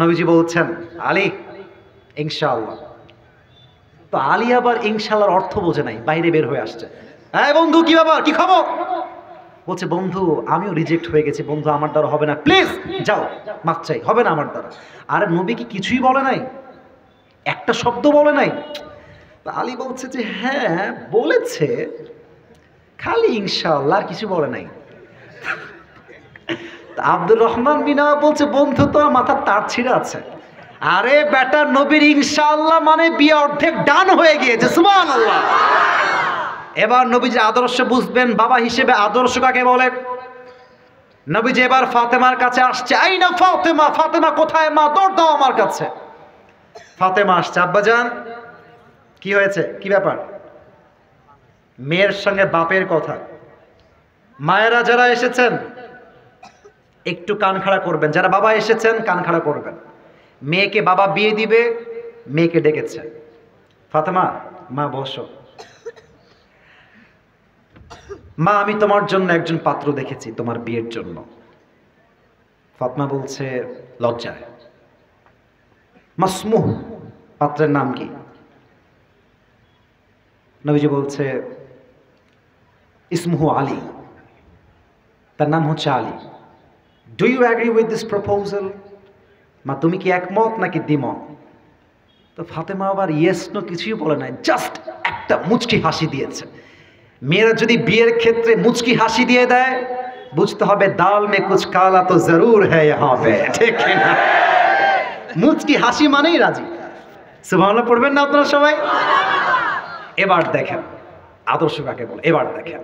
Speaker 1: নবীজি বলছেন, আলী ইনশাআল্লাহ। তো আলী আবার ইনশাআল্লাহর অর্থ বোঝে নাই, বাইরে বের হয়ে আসছে। হ্যাঁ বন্ধু কি ব্যাপার, কি খবর? বলছে, বন্ধু আমিও রিজেক্ট হয়ে গেছি বন্ধু, আমার দ্বারা হবে না, প্লিজ যাও, মাফ চাই, হবে না আমার দ্বারা। আর নবী কি কিছুই বলে নাই, একটা শব্দ বলে নাই। তা আলী বলছে যে হ্যাঁ বলেছে, খালি ইনশাআল্লাহ, আর কিছু বলে নাই। আব্দুর রহমান বিন আওফ বলছে, বন্ধু তো মাথার তার ছিঁড়ে আছে। আরে বেটা, নবীর ইনশাআল্লাহ মানে বিয়ে অর্ধেক ডান হয়ে গিয়েছে। সুবহানাল্লাহ। এবার নবীজি আদর্শ বুঝবেন, বাবা হিসেবে আদর্শ কাকে বলে। নবীজি এবার ফাতেমার কাছে আসছে, আইনা ফাতেমা, ফাতেমা কোথায় মা, দৌড় দাও আমার কাছে। ফাতেমা আসছে, আব্বাজান কি হয়েছে, কি ব্যাপার? মেয়ের সঙ্গে বাপের কথা। মায়েরা যারা এসেছেন একটু কান খাড়া করবেন, যারা বাবা এসেছেন কান খাড়া করবেন। মেয়েকে বাবা বিয়ে দিবে, মেয়েকে ডেকেছে। ফাতেমা, মা বসো। মা আমি তোমার জন্য একজন পাত্র দেখেছি তোমার বিয়ের জন্য। ফাতেমা বলছে লজ্জায়। মাসমুহ, পাত্রের নাম কি? নবীজি বলছে ইসমুহু আলী, তার নাম হচ্ছে Ali. Do you agree with this proposal? মা তুমি কি একমত নাকি দ্বিমত? তো ফাতেমা আবার ইয়েস নো কিছুই বলে নাই, জাস্ট একটা মুচকি হাসি দিয়েছে। মেয়েরা যদি বিয়ের ক্ষেত্রে মুচকি হাসি দিয়ে দেয়, বুঝতে হবে দাল মে কুছ কালা তো জরুর হ্যায় ইহাঁ পে, ঠিক না? মুচকি হাসি মানেই রাজি। সুবহানাল্লাহ পড়বেন না আপনারা সবাই? এবার দেখেন আদর্শ কাকে বলে। এবার দেখেন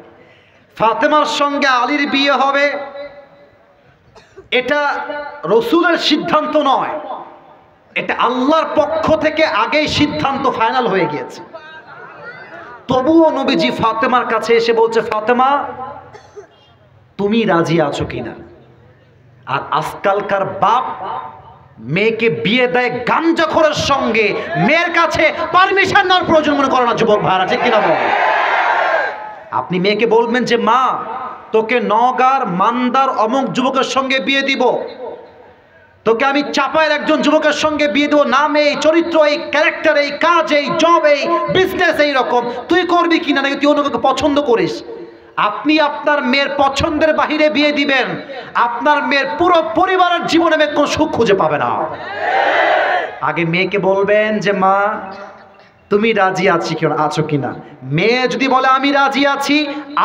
Speaker 1: ফাতেমার সঙ্গে আলীর বিয়ে হবে, এটা রসুলের সিদ্ধান্ত নয়, এটা আল্লাহর পক্ষ থেকে আগেই সিদ্ধান্ত ফাইনাল হয়ে গিয়েছে। তবুও নবীজি ফাতেমার কাছে এসে বলছে, ফাতেমা তুমি রাজি আছো কিনা? আর আজকালকার বাপ মেয়েকে বিয়ে দেয় গাঞ্জাখোরের সঙ্গে, মেয়ের কাছে পারমিশন নেওয়ার প্রয়োজন মনে করে না যুবক ভাইরা, ঠিক কিনা বল? আপনি মেয়েকে বলবেন যে মা তোকে নওগাঁর মান্দার অমুক যুবকের সঙ্গে বিয়ে দিব, তোকে আমি চাপায়ের একজন যুবকের সঙ্গে বিয়ে দেবো, নাম এই, চরিত্র এই, ক্যারেক্টার এই, কাজ এই, জব এই, বিজনেস এই রকম, তুই করবি কিনা, নাকি তুই অন্য কাউকে পছন্দ করিস? আপনি আপনার মেয়ের পছন্দের বাহিরে বিয়ে দিবেন, আপনার মেয়ের পুরো পরিবারের জীবনে মেয়ে কোনো সুখ খুঁজে পাবে না। আগে মেয়েকে বলবেন যে মা তুমি রাজি আছো কিনা। মেয়ে যদি বলে আমি রাজি আছি,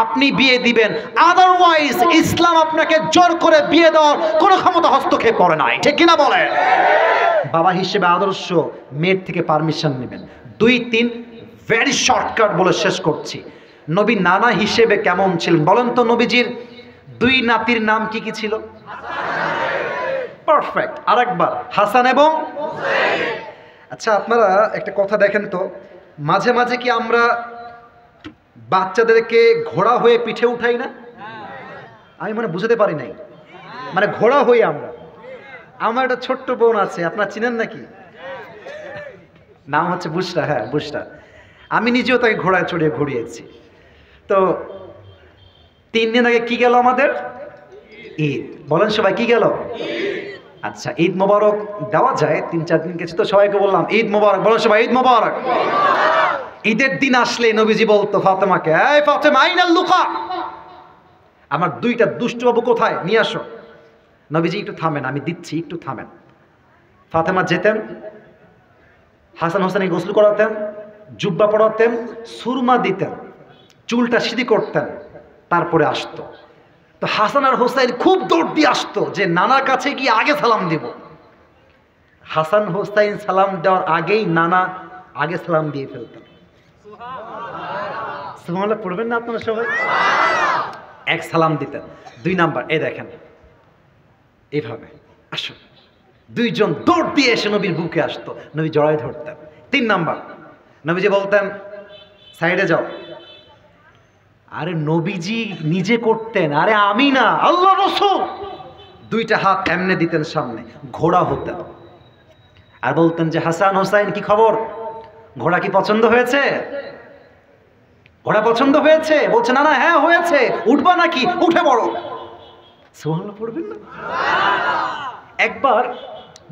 Speaker 1: আপনি বিয়ে দিবেন, আদারওয়াইজ ইসলাম আপনাকে জোর করে বিয়ে দেওয়ার কোনো ক্ষমতা হস্তক্ষেপ করে নাই, ঠিক কিনা বলেন? বাবা হিসেবে আদর্শ মেয়ের থেকে পারমিশন নেবেন। 2-3 ভেরি শর্টকাট বলে শেষ করছি। নবী নানা হিসেবে কেমন ছিলেন বলেন তো? নবীজির 2 নাতির নাম কি কি ছিল? পারফেক্ট। আরেকবার, হাসান এবং হুসাইন। আচ্ছা আপনারা একটা কথা দেখেন তো, মাঝে মাঝে কি আমরা বাচ্চাদেরকে ঘোড়া হয়ে পিঠে উঠাই না? আমি মনে বুঝতে পারি নাই, মানে ঘোড়া হই আমরা। আমার একটা ছোট্ট বোন আছে, আপনারা চিনেন নাকি? নাম হচ্ছে বুশরা। হ্যাঁ বুশরা। আমি নিজেও তাকে ঘোড়ায় চড়িয়ে ঘুরিয়েছি। তো 3 দিন আগে কি গেল আমাদের? ঈদ। বলেন সবাই কি গেল? আচ্ছা ঈদ মোবারক দেওয়া যায়, 3-4 দিন গেছে তো সবাইকে বললাম ঈদ মোবারক। বলেন সবাই ঈদ মোবারক। ঈদের দিন আসলে নবীজি বলতো ফাতেমাকে, এই ফাতেমা আইনাল লুকা, আমার 2টা দুষ্ট বাবু কোথায়, নিয়ে আসো। নবীজি একটু থামেন, আমি দিচ্ছি, একটু থামেন। ফাতেমা যেতেন, হাসান হোসেনকে গোসল করাতেন, জুব্বা পরাতেন, সুরমা দিতেন, চুলটা সিধি করতেন, তারপরে আসতো। তো হাসান আর হোসেন খুব দৌড় দিয়ে আসতো যে নানার কাছে গিয়ে আগে সালাম দিব। হাসান হোসেন সালাম দেওয়ার আগেই নানা আগে সালাম দিয়ে ফেলতেন। সুবহানাল্লাহ পড়বেন না আপনারা সবাই? এক সালাম দিতেন। 2 নাম্বার, এই দেখেন এইভাবে আসো, 2 জন দৌড় দিয়ে এসে নবীর বুকে আসতো, নবী জড়ায় ধরতেন। 3 নাম্বার, নবীজি বলতেন সাইডে যাও। আরে নবীজি নিজে করতেন, আরে আমি না, আল্লাহ রাসূল। 2টা হাত এমনে দিতেন সামনে, ঘোড়া হতেন আর বলতেন যে হাসান হোসেন কি খবর, ঘোড়া কি পছন্দ হয়েছে? ঘোড়া পছন্দ হয়েছে? বলছে না না, হ্যাঁ হয়েছে, উঠবা নাকি? উঠে পড়ো। সুবহানাল্লাহ পড়বেন না? একবার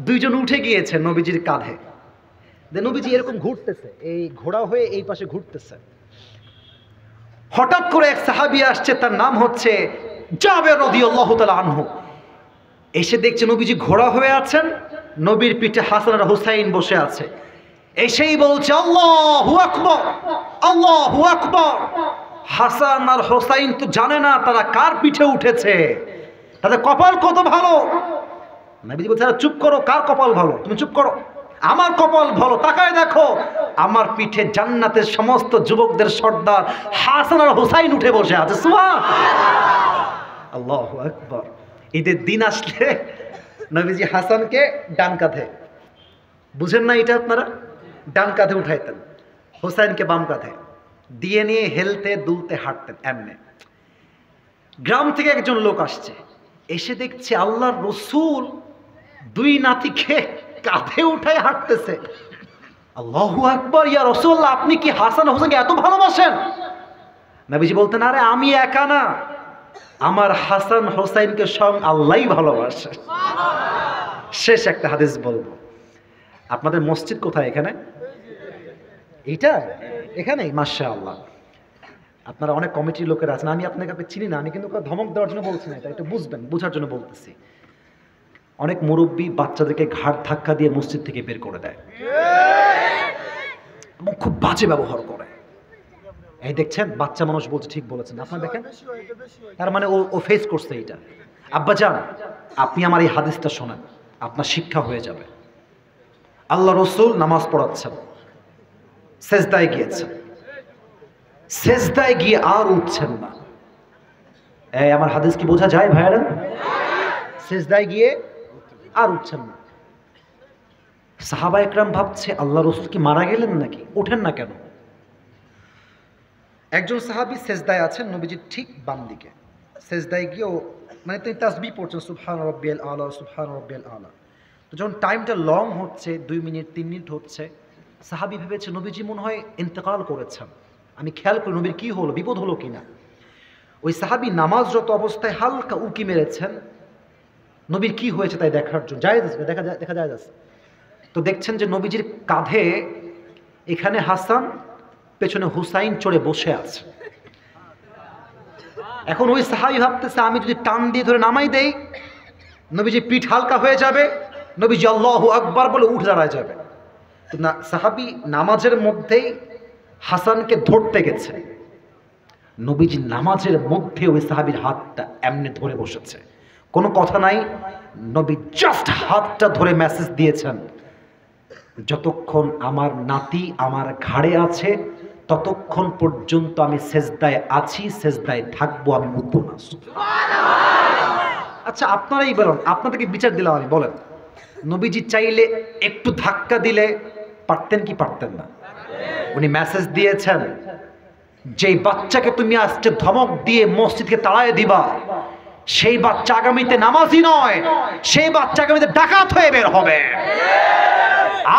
Speaker 1: 2 জন উঠে গিয়েছে নবীজির কাঁধে, নবীজি এরকম ঘুরতেছে, এই ঘোড়া হয়ে এই পাশে ঘুরতেছে। হঠাৎ করে এক সাহাবী আসছে, তার নাম হচ্ছে জাবের রাদিয়াল্লাহু তাআলা আনহু। এসে দেখছে নবীজি ঘোড়া হয়ে আছেন, নবীর পিঠে হাসান আর হুসাইন বসে আছে। এসেই বলছে আল্লাহু আকবার, আল্লাহু আকবার। হাসান আর হুসাইন তো জানে না তারা কার পিঠে উঠেছে, তাদের কপাল কত ভালো। নবীজি বলছে চুপ করো, কার কপাল ভালো? তুমি চুপ করো, আমার কপাল ভালো। তাকায় দেখো, আমার পিঠে জান্নাতের সমস্ত যুবকদের সর্দার হাসান আর হুসাইন উঠে বসে আছে। সুবহানাল্লাহ, আল্লাহু আকবার। ঈদের দিন আসলে নবীজি হাসানকে ডান কাঁধে, বুঝেন না এটা আপনারা, ডান কাঁধে উঠাইতেন, হুসাইনকে বাম কাঁধে দিয়ে নিয়ে হেলতে দুলতে হাঁটতেন এমনে। গ্রাম থেকে একজন লোক আসছে, এসে দেখছে আল্লাহর রাসূল 2 নাতিকে কাঁধে উঠায় হাঁটতেছে। আল্লাহু আকবার, ইয়া রাসূলুল্লাহ, আপনি কি হাসান হোসেনকে এত ভালোবাসেন? নবীজি বলতেন আরে আমি একা না, আমার হাসান হোসেনকে স্বয়ং আল্লাহই ভালোবাসে। শেষ একটা হাদিস বলবো। আপনাদের মসজিদ কোথায়? এখানে, এইটা এখানেই, মাশাআল্লাহ। আপনারা অনেক কমিটির লোকেরা আছেন, আমি আপনাকে চিনি না, আমি কিন্তু ধমক দেওয়ার জন্য বলছি না, এটা একটু বুঝবেন, বোঝার জন্য বলতেছি। অনেক মুরব্বী বাচ্চাদেরকে ঘাট ধাক্কা দিয়ে মসজিদ থেকে বের করে দেয় এবং খুব বাজে ব্যবহার করে। এই দেখছেন, বাচ্চা মানুষ বলছে, ঠিক বলেছেন আপনারা, দেখেন তার মানে ও ফেস করছে এটা। আব্বাজান আপনি আমার এই হাদিসটা শোনেন, আপনার শিক্ষা হয়ে যাবে। আল্লাহ রাসূল নামাজ পড়াচ্ছেন, সেজদায় গিয়েছেন, সেজদায় গিয়ে আর উঠছেন না। এই আমার হাদিস কি বোঝা যায় ভাইরা? সেজদায় গিয়ে আর উঠছেন না। সাহাবা একরাম ভাবছে আল্লাহ রাসূল কি মারা গেলেন নাকি, ওঠেন না কেন? একজন সাহাবী সেজদায় আছেন নবীজির ঠিক বাম দিকে, সেজদায় গিয়েও মানে তিনি তাসবিহ পড়ছেন সুবহান রাব্বিয়াল আলা, সুবহান রাব্বিয়াল আলা। তো যখন টাইমটা লং হচ্ছে, 2 মিনিট 3 মিনিট হচ্ছে, সাহাবী ভেবেছে নবীজি মনে হয় ইন্তেকাল করেছেন, আমি খেয়াল করি নবীর কি হলো, বিপদ হলো কিনা। ওই সাহাবী নামাজরত অবস্থায় হালকা উকি মেরেছেন নবীর কি হয়েছে তাই দেখার জন্য, দেখা যায় যাচ্ছে। তো দেখছেন যে নবীজির কাঁধে এখানে হাসান, পেছনে হুসাইন চড়ে বসে আছে। এখন ওই সাহাবী ভাবতেছে আমি যদি টান দিয়ে ধরে নামাই দেই নবীজি পিঠ হালকা হয়ে যাবে, নবীজি আল্লাহু আকবার বলে উঠে দাঁড়ায় যাবে। তো না, সাহাবী নামাজের মধ্যেই হাসানকে ধরতে গেছে, নবীজি নামাজের মধ্যে ওই সাহাবীর হাতটা এমনি ধরে বসেছে, কোনো কথা নাই। নবী জাস্ট হাতটা ধরে মেসেজ দিয়েছেন, যতক্ষণ আমার নাতি আমার ঘাড়ে আছে ততক্ষণ পর্যন্ত আমি সেজদায় আছি, সেজদায় থাকবো, আমি উঠবো না। আচ্ছা আপনারাই বলেন, আপনাদেরকে বিচার দিলাম আমি, বলেন নবীজি চাইলে একটু ধাক্কা দিলে পারতেন কি পারতেন না? উনি মেসেজ দিয়েছেন যেই বাচ্চাকে তুমি আজকে ধমক দিয়ে মসজিদকে তাড়ায় দিবা সেই বাচ্চা আগামীতে নামাজি নয়, সেই বাচ্চা আগামীতে ডাকাত হয়ে বের হবে।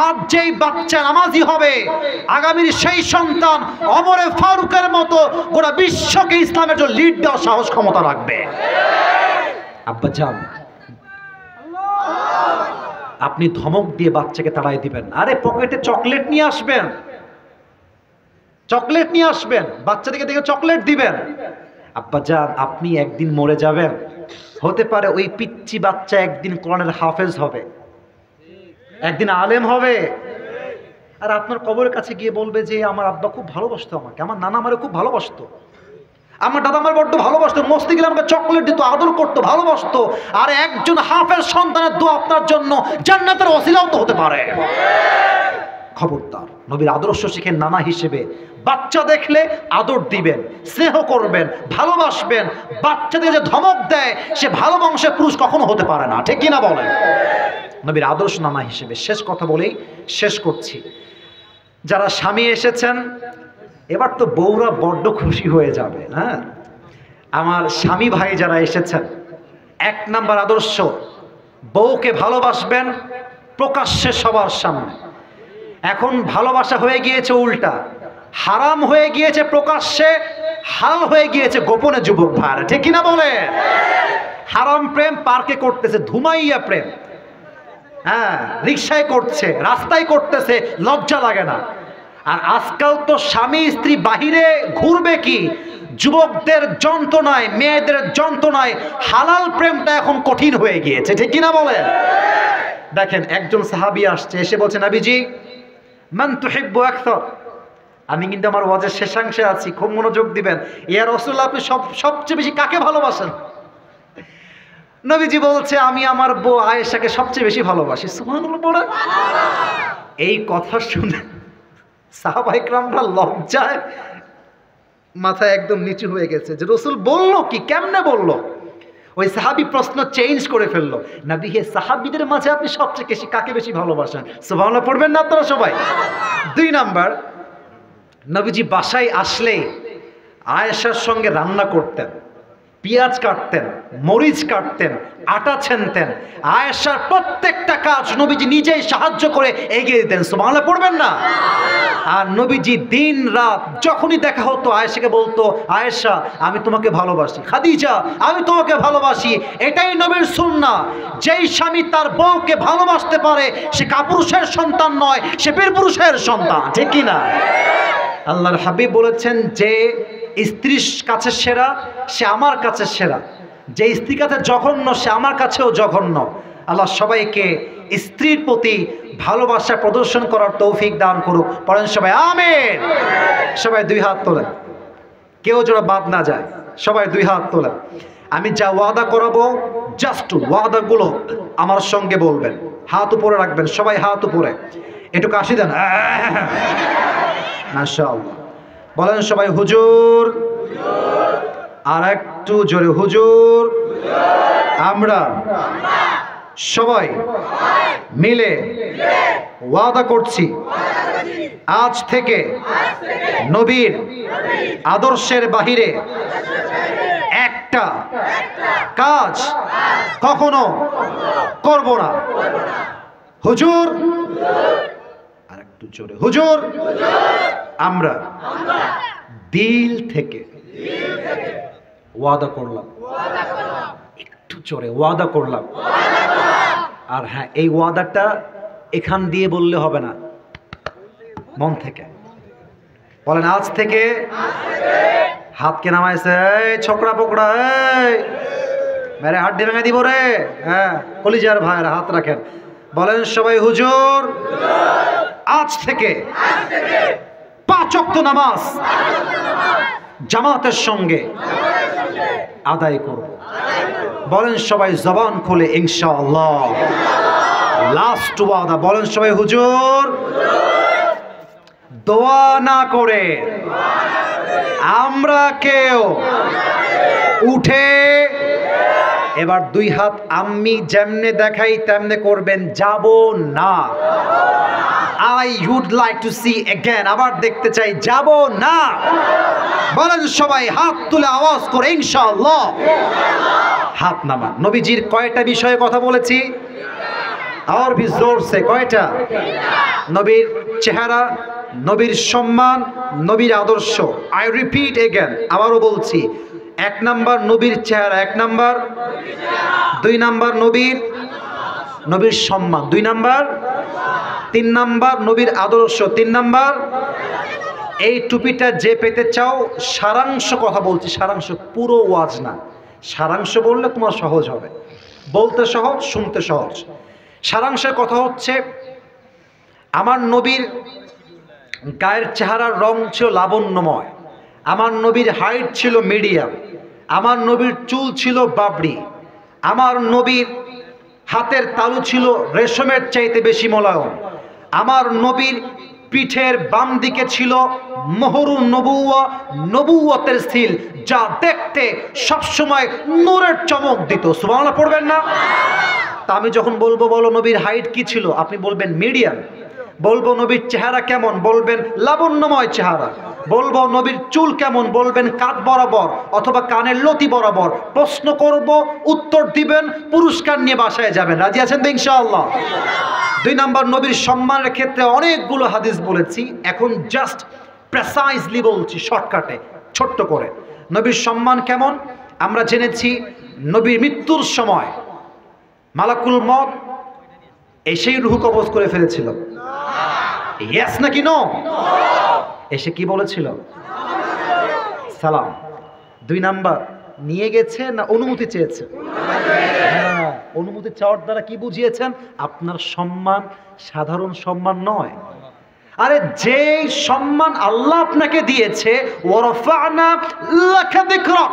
Speaker 1: আর যেই বাচ্চা নামাজি হবে আগামীর সেই সন্তান ওমর ফারুকের মতো গোটা বিশ্বকে ইসলামের জন্য লিড দেওয়ার সাহস ক্ষমতা রাখবে। আব্বাজান আপনি ধমক দিয়ে বাচ্চাকে তাড়াই দিবেন, আরে পকেটে চকলেট নিয়ে আসবেন, চকলেট নিয়ে আসবেন, বাচ্চাদেরকে দেখে চকলেট দিবেন। আব্বাজান আপনি একদিন মরে যাবেন, হতে পারে ওই পিচ্চি বাচ্চা একদিন কোরআনের হাফেজ হবে, একদিন আলেম হবে, আর আপনার কবরের কাছে গিয়ে বলবে যে আমার আব্বা খুব ভালোবাসতো আমাকে, আমার নানা আমারে খুব ভালোবাসতো, আমার দাদা আমার বড্ড ভালোবাসতো, মস্তি গেলে আমাকে চকলেট দিত, আদর করতো, ভালোবাসতো। আর একজন হাফেজ সন্তানের দোয়া আপনার জন্য জান্নাতের ওসিলাও তো হতে পারে। খবরদার, নবীর আদর্শ শিখেন নানা হিসেবে। বাচ্চা দেখলে আদর দিবেন, স্নেহ করবেন, ভালোবাসবেন। বাচ্চাদের যে ধমক দেয় সে ভালো বংশের পুরুষ কখনো হতে পারে না, ঠিক কিনা বলেন? নবীর আদর্শ নানা হিসেবে। শেষ কথা বলেই শেষ করছি, যারা স্বামী এসেছেন এবার তো বউরা বড্ড খুশি হয়ে যাবে। হ্যাঁ, আমার স্বামী ভাই যারা এসেছেন, 1 নাম্বার আদর্শ, বউকে ভালোবাসবেন প্রকাশ্যে সবার সামনে। এখন ভালোবাসা হয়ে গিয়েছে উল্টা, হারাম হয়ে গিয়েছে প্রকাশ্যে, হাল হয়ে গিয়েছে গোপনে যুবক ভাইরা, ঠিক কিনা বলে? হারাম প্রেম পার্কে করতেছে, ধুমাইয়া প্রেম, হ্যাঁ রিক্সায় করছে, রাস্তায় করতেছে, লজ্জা লাগে না। আর আজকাল তো স্বামী স্ত্রী বাহিরে ঘুরবে কি, যুবকদের যন্ত্রণায়, মেয়েদের যন্ত্রণায় হালাল প্রেমটা এখন কঠিন হয়ে গিয়েছে, ঠিক কিনা বলেন? দেখেন একজন সাহাবী আসছে, এসে বলছে নবীজি মান তুহিব্বু আকসার, আমি কিন্তু আমার ওয়াজের শেষাংশে আছি, খুব মনোযোগ দিবেন। ইয়া রাসূলুল্লাহ আপনি সবচেয়ে বেশি কাকে ভালোবাসেন? নবীজি বলছে আমি আমার বউ আয়েশাকে সবচেয়ে বেশি ভালোবাসি। সুবহানাল্লাহ বলেন। এই কথা শুনে সাহাবায়ে কেরামরা লজ্জায় মাথা একদম নিচু হয়ে গেছে যে রাসূল বললো কি, কেমনে বললো? ওই সাহাবী প্রশ্ন চেঞ্জ করে ফেললো, নবী হে সাহাবীদের মাঝে আপনি সবচেয়ে বেশি কাকে বেশি ভালোবাসেন? সুবহানাল্লাহ পড়বেন না আপনারা সবাই? 2 নাম্বার, নবীজি বাসায় আসলেই আয়েশার সঙ্গে রান্না করতেন, পেঁয়াজ কাটতেন, মরিচ কাটতেন, আটা ছেনতেন, আয়েশার প্রত্যেকটা কাজ নবীজি নিজেই সাহায্য করে এগিয়ে দিতেন। সুবহানাল্লাহ পড়বেন না? আর নবীজি দিন রাত যখনই দেখা হতো আয়েশাকে বলতো আয়েশা আমি তোমাকে ভালোবাসি, খাদিজা আমি তোমাকে ভালোবাসি। এটাই নবীর সুন্নাহ। যেই স্বামী তার বউকে ভালোবাসতে পারে সে কাপুরুষের সন্তান নয়, সে বীর পুরুষের সন্তান, ঠিক কি না? আল্লাহর হাবিব বলেছেন যে স্ত্রীর কাছে সেরা সে আমার কাছে সেরা, যে স্ত্রীর কাছে জঘন্য সে আমার কাছেও জঘন্য। আল্লাহ সবাইকে স্ত্রীর প্রতি ভালোবাসা প্রদর্শন করার তৌফিক দান করুক। পড়েন সবাই আমিন। সবাই 2 হাত তোলেন, কেউ যেন বাদ না যায়, সবাই 2 হাত তোলেন। আমি যা ওয়াদা করাবো জাস্ট ওয়াদাগুলো আমার সঙ্গে বলবেন, হাত উপরে রাখবেন, সবাই হাত উপরে, একটু কাশি দেন, মাশাআল্লাহ বলেন সবাই হুজুর, আর একটু জোরে হুজুর। আমরা সবাই মিলে ওয়াদা করছি আজ থেকে নবীর আদর্শের বাহিরে একটা কাজ কখনো করব না। হুজুর, আর একটু জোরে হুজুর। আমরা দিল থেকে ওয়াদা করলাম, একটু জোরে ওয়াদা করলাম। আর হ্যাঁ, এই ওয়াদাটা এখান দিয়ে বললে হবে না, মন থেকে বলেন। আজ থেকে হাতকে নামাইছে, এই ছোকরা পোকরা, এই মেরে হাত ভেঙে দিব রে। হ্যাঁ, কলিজার ভাইয়েরা হাত রাখেন, বলেন সবাই হুজুর আজ থেকে 5 ওয়াক্ত নামাজ জামাতের সঙ্গে আদায় করব। বলেন সবাই জবান খুলে ইনশাআল্লাহ। লাস্ট ওয়াদা, বলেন সবাই হুজুর দোয়া না করে আমরা কেউ উঠে এবার 2 হাত আমি যেমনে দেখাই তেমনে করবেন, যাব না। I would like to see again, আবার দেখতে চাই, যাব না। বলেন সবাই হাত তুলে আওয়াজ করে ইনশাআল্লাহ। হাত নামান। নবীজির কয়টা বিষয়ে কথা বলেছি? আর भी जोर से কয়টা? নবীর চেহারা, নবীর সম্মান, নবীর আদর্শ। আই রিপিট এগেন, আবারও বলছি, 1 নাম্বার নবীর চেহারা, 1 নাম্বার, 2 নাম্বার নবীর সম্মান, 2 নাম্বার, 3 নাম্বার নবীর আদর্শ, 3 নাম্বার। এই টুপিটা যে পেতে চাও, সারাংশ কথা বলছি, সারাংশ, পুরো ওয়াজ না। সারাংশ বললে তোমার সহজ হবে, বলতে সহজ, শুনতে সহজ। সারাংশের কথা হচ্ছে, আমার নবীর গায়ের চেহারার রং ছিল লাবণ্যময়, আমার নবীর হাইট ছিল মিডিয়াম, আমার নবীর চুল ছিল বাবরি, আমার নবীর হাতের তালু ছিল রেশমের চাইতে বেশি মোলায়ম, আমার নবীর পিঠের বাম দিকে ছিল মোহরুন নবুয়তের সিল, যা দেখতে সবসময় নূরের চমক দিত। সুবহানাল্লাহ পড়বেন না? তা আমি যখন বলবো বলো নবীর হাইট কি ছিল, আপনি বলবেন মিডিয়াম। বলবো নবীর চেহারা কেমন, বলবেন লাবণ্যময় চেহারা। বলবো নবীর চুল কেমন, বলবেন কাঁধ বরাবর অথবা কানের লতি বরাবর। প্রশ্ন করব, উত্তর দিবেন, পুরস্কার নিয়ে বাসায় যাবেন। রাজি আছেন তো ইনশাআল্লাহ? 2 নাম্বার নবীর সম্মানের ক্ষেত্রে অনেকগুলো হাদিস বলেছি, এখন জাস্ট প্রেসাইজলি বলছি, শর্টকাটে ছোট্ট করে। নবীর সম্মান কেমন আমরা জেনেছি। নবীর মৃত্যুর সময় মালাকুল মউত এসেই রূহ কবজ করে ফেলেছিল। ইয়েস নাকি নো? এসে কি বলেছিল? সালাম। 2 নাম্বার নিয়ে গেছে না অনুমতি চেয়েছে? হ্যাঁ, অনুমতি চাওয়ার দ্বারা কি বুঝিয়েছেন? আপনার সম্মান সাধারণ সম্মান নয়। আরে যেই সম্মান আল্লাহ আপনাকে দিয়েছে, ওয়ারাফা'না লাকা যিকরাক,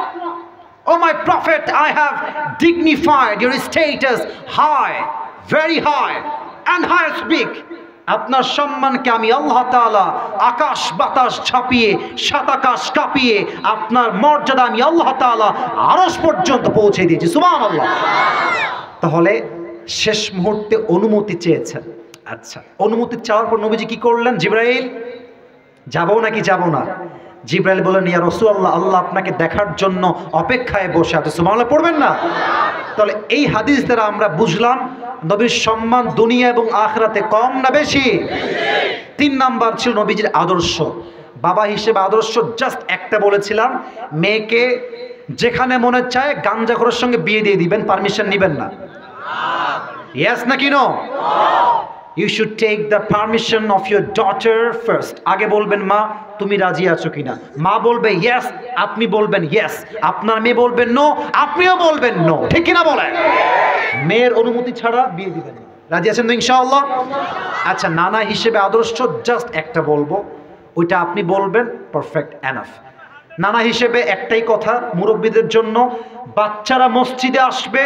Speaker 1: Oh my prophet, I have dignified your status high, very high and higher speak. আপনার সম্মানকে আমি আল্লাহ তাআলা আকাশ বাতাস ছাপিয়ে, সাত আকাশ কাঁপিয়ে আপনার মর্যাদা আমি আল্লাহ তাআলা আরশ পর্যন্ত পৌঁছে দিয়েছি। সুবহানাল্লাহ। তাহলে শেষ মুহূর্তে অনুমতি চেয়েছেন। আচ্ছা, অনুমতি চাওয়ার পর নবীজি কি করলেন? জিবরাইল, যাবো নাকি যাব না? জিবরাইল বলেন, ইয়া রাসূলুল্লাহ, আল্লাহ আপনাকে দেখার জন্য অপেক্ষায় বসে আছে। সুবহানাল্লাহ পড়বেন না? তাহলে এই হাদিস দ্বারা আমরা বুঝলাম নবীর সম্মান দুনিয়া এবং আখিরাতে কম না বেশি? 3 নাম্বার ছিল নবীজির আদর্শ। বাবা হিসেবে আদর্শ জাস্ট একটা বলেছিলাম, মেয়েকে যেখানে মনে চায় গাঞ্জাখোরের সঙ্গে বিয়ে দিয়ে দিবেন, পারমিশন নেবেন না। ইয়েস নাকি no? You should take the permission of your daughter first. আগে বলবেন মা তুমি রাজি আছো কিনা, মা বলবে ইয়েস, আপনি বলবেন ইয়েস, আপনার মেয়ে বলবেন নো, আপনিও বলবেন নো। ঠিক কিনা বলেন? মেয়ের অনুমতি ছাড়া বিয়ে দিবেন না। রাজি আছেন তো ইনশাআল্লাহ? আচ্ছা, নানা হিসেবে আদর্শ জাস্ট একটা বলবো, ওইটা আপনি বলবেন, পারফেক্ট এনাফ। নানা হিসেবে একটাই কথা মুরব্বীদের জন্য, বাচ্চারা মসজিদে আসবে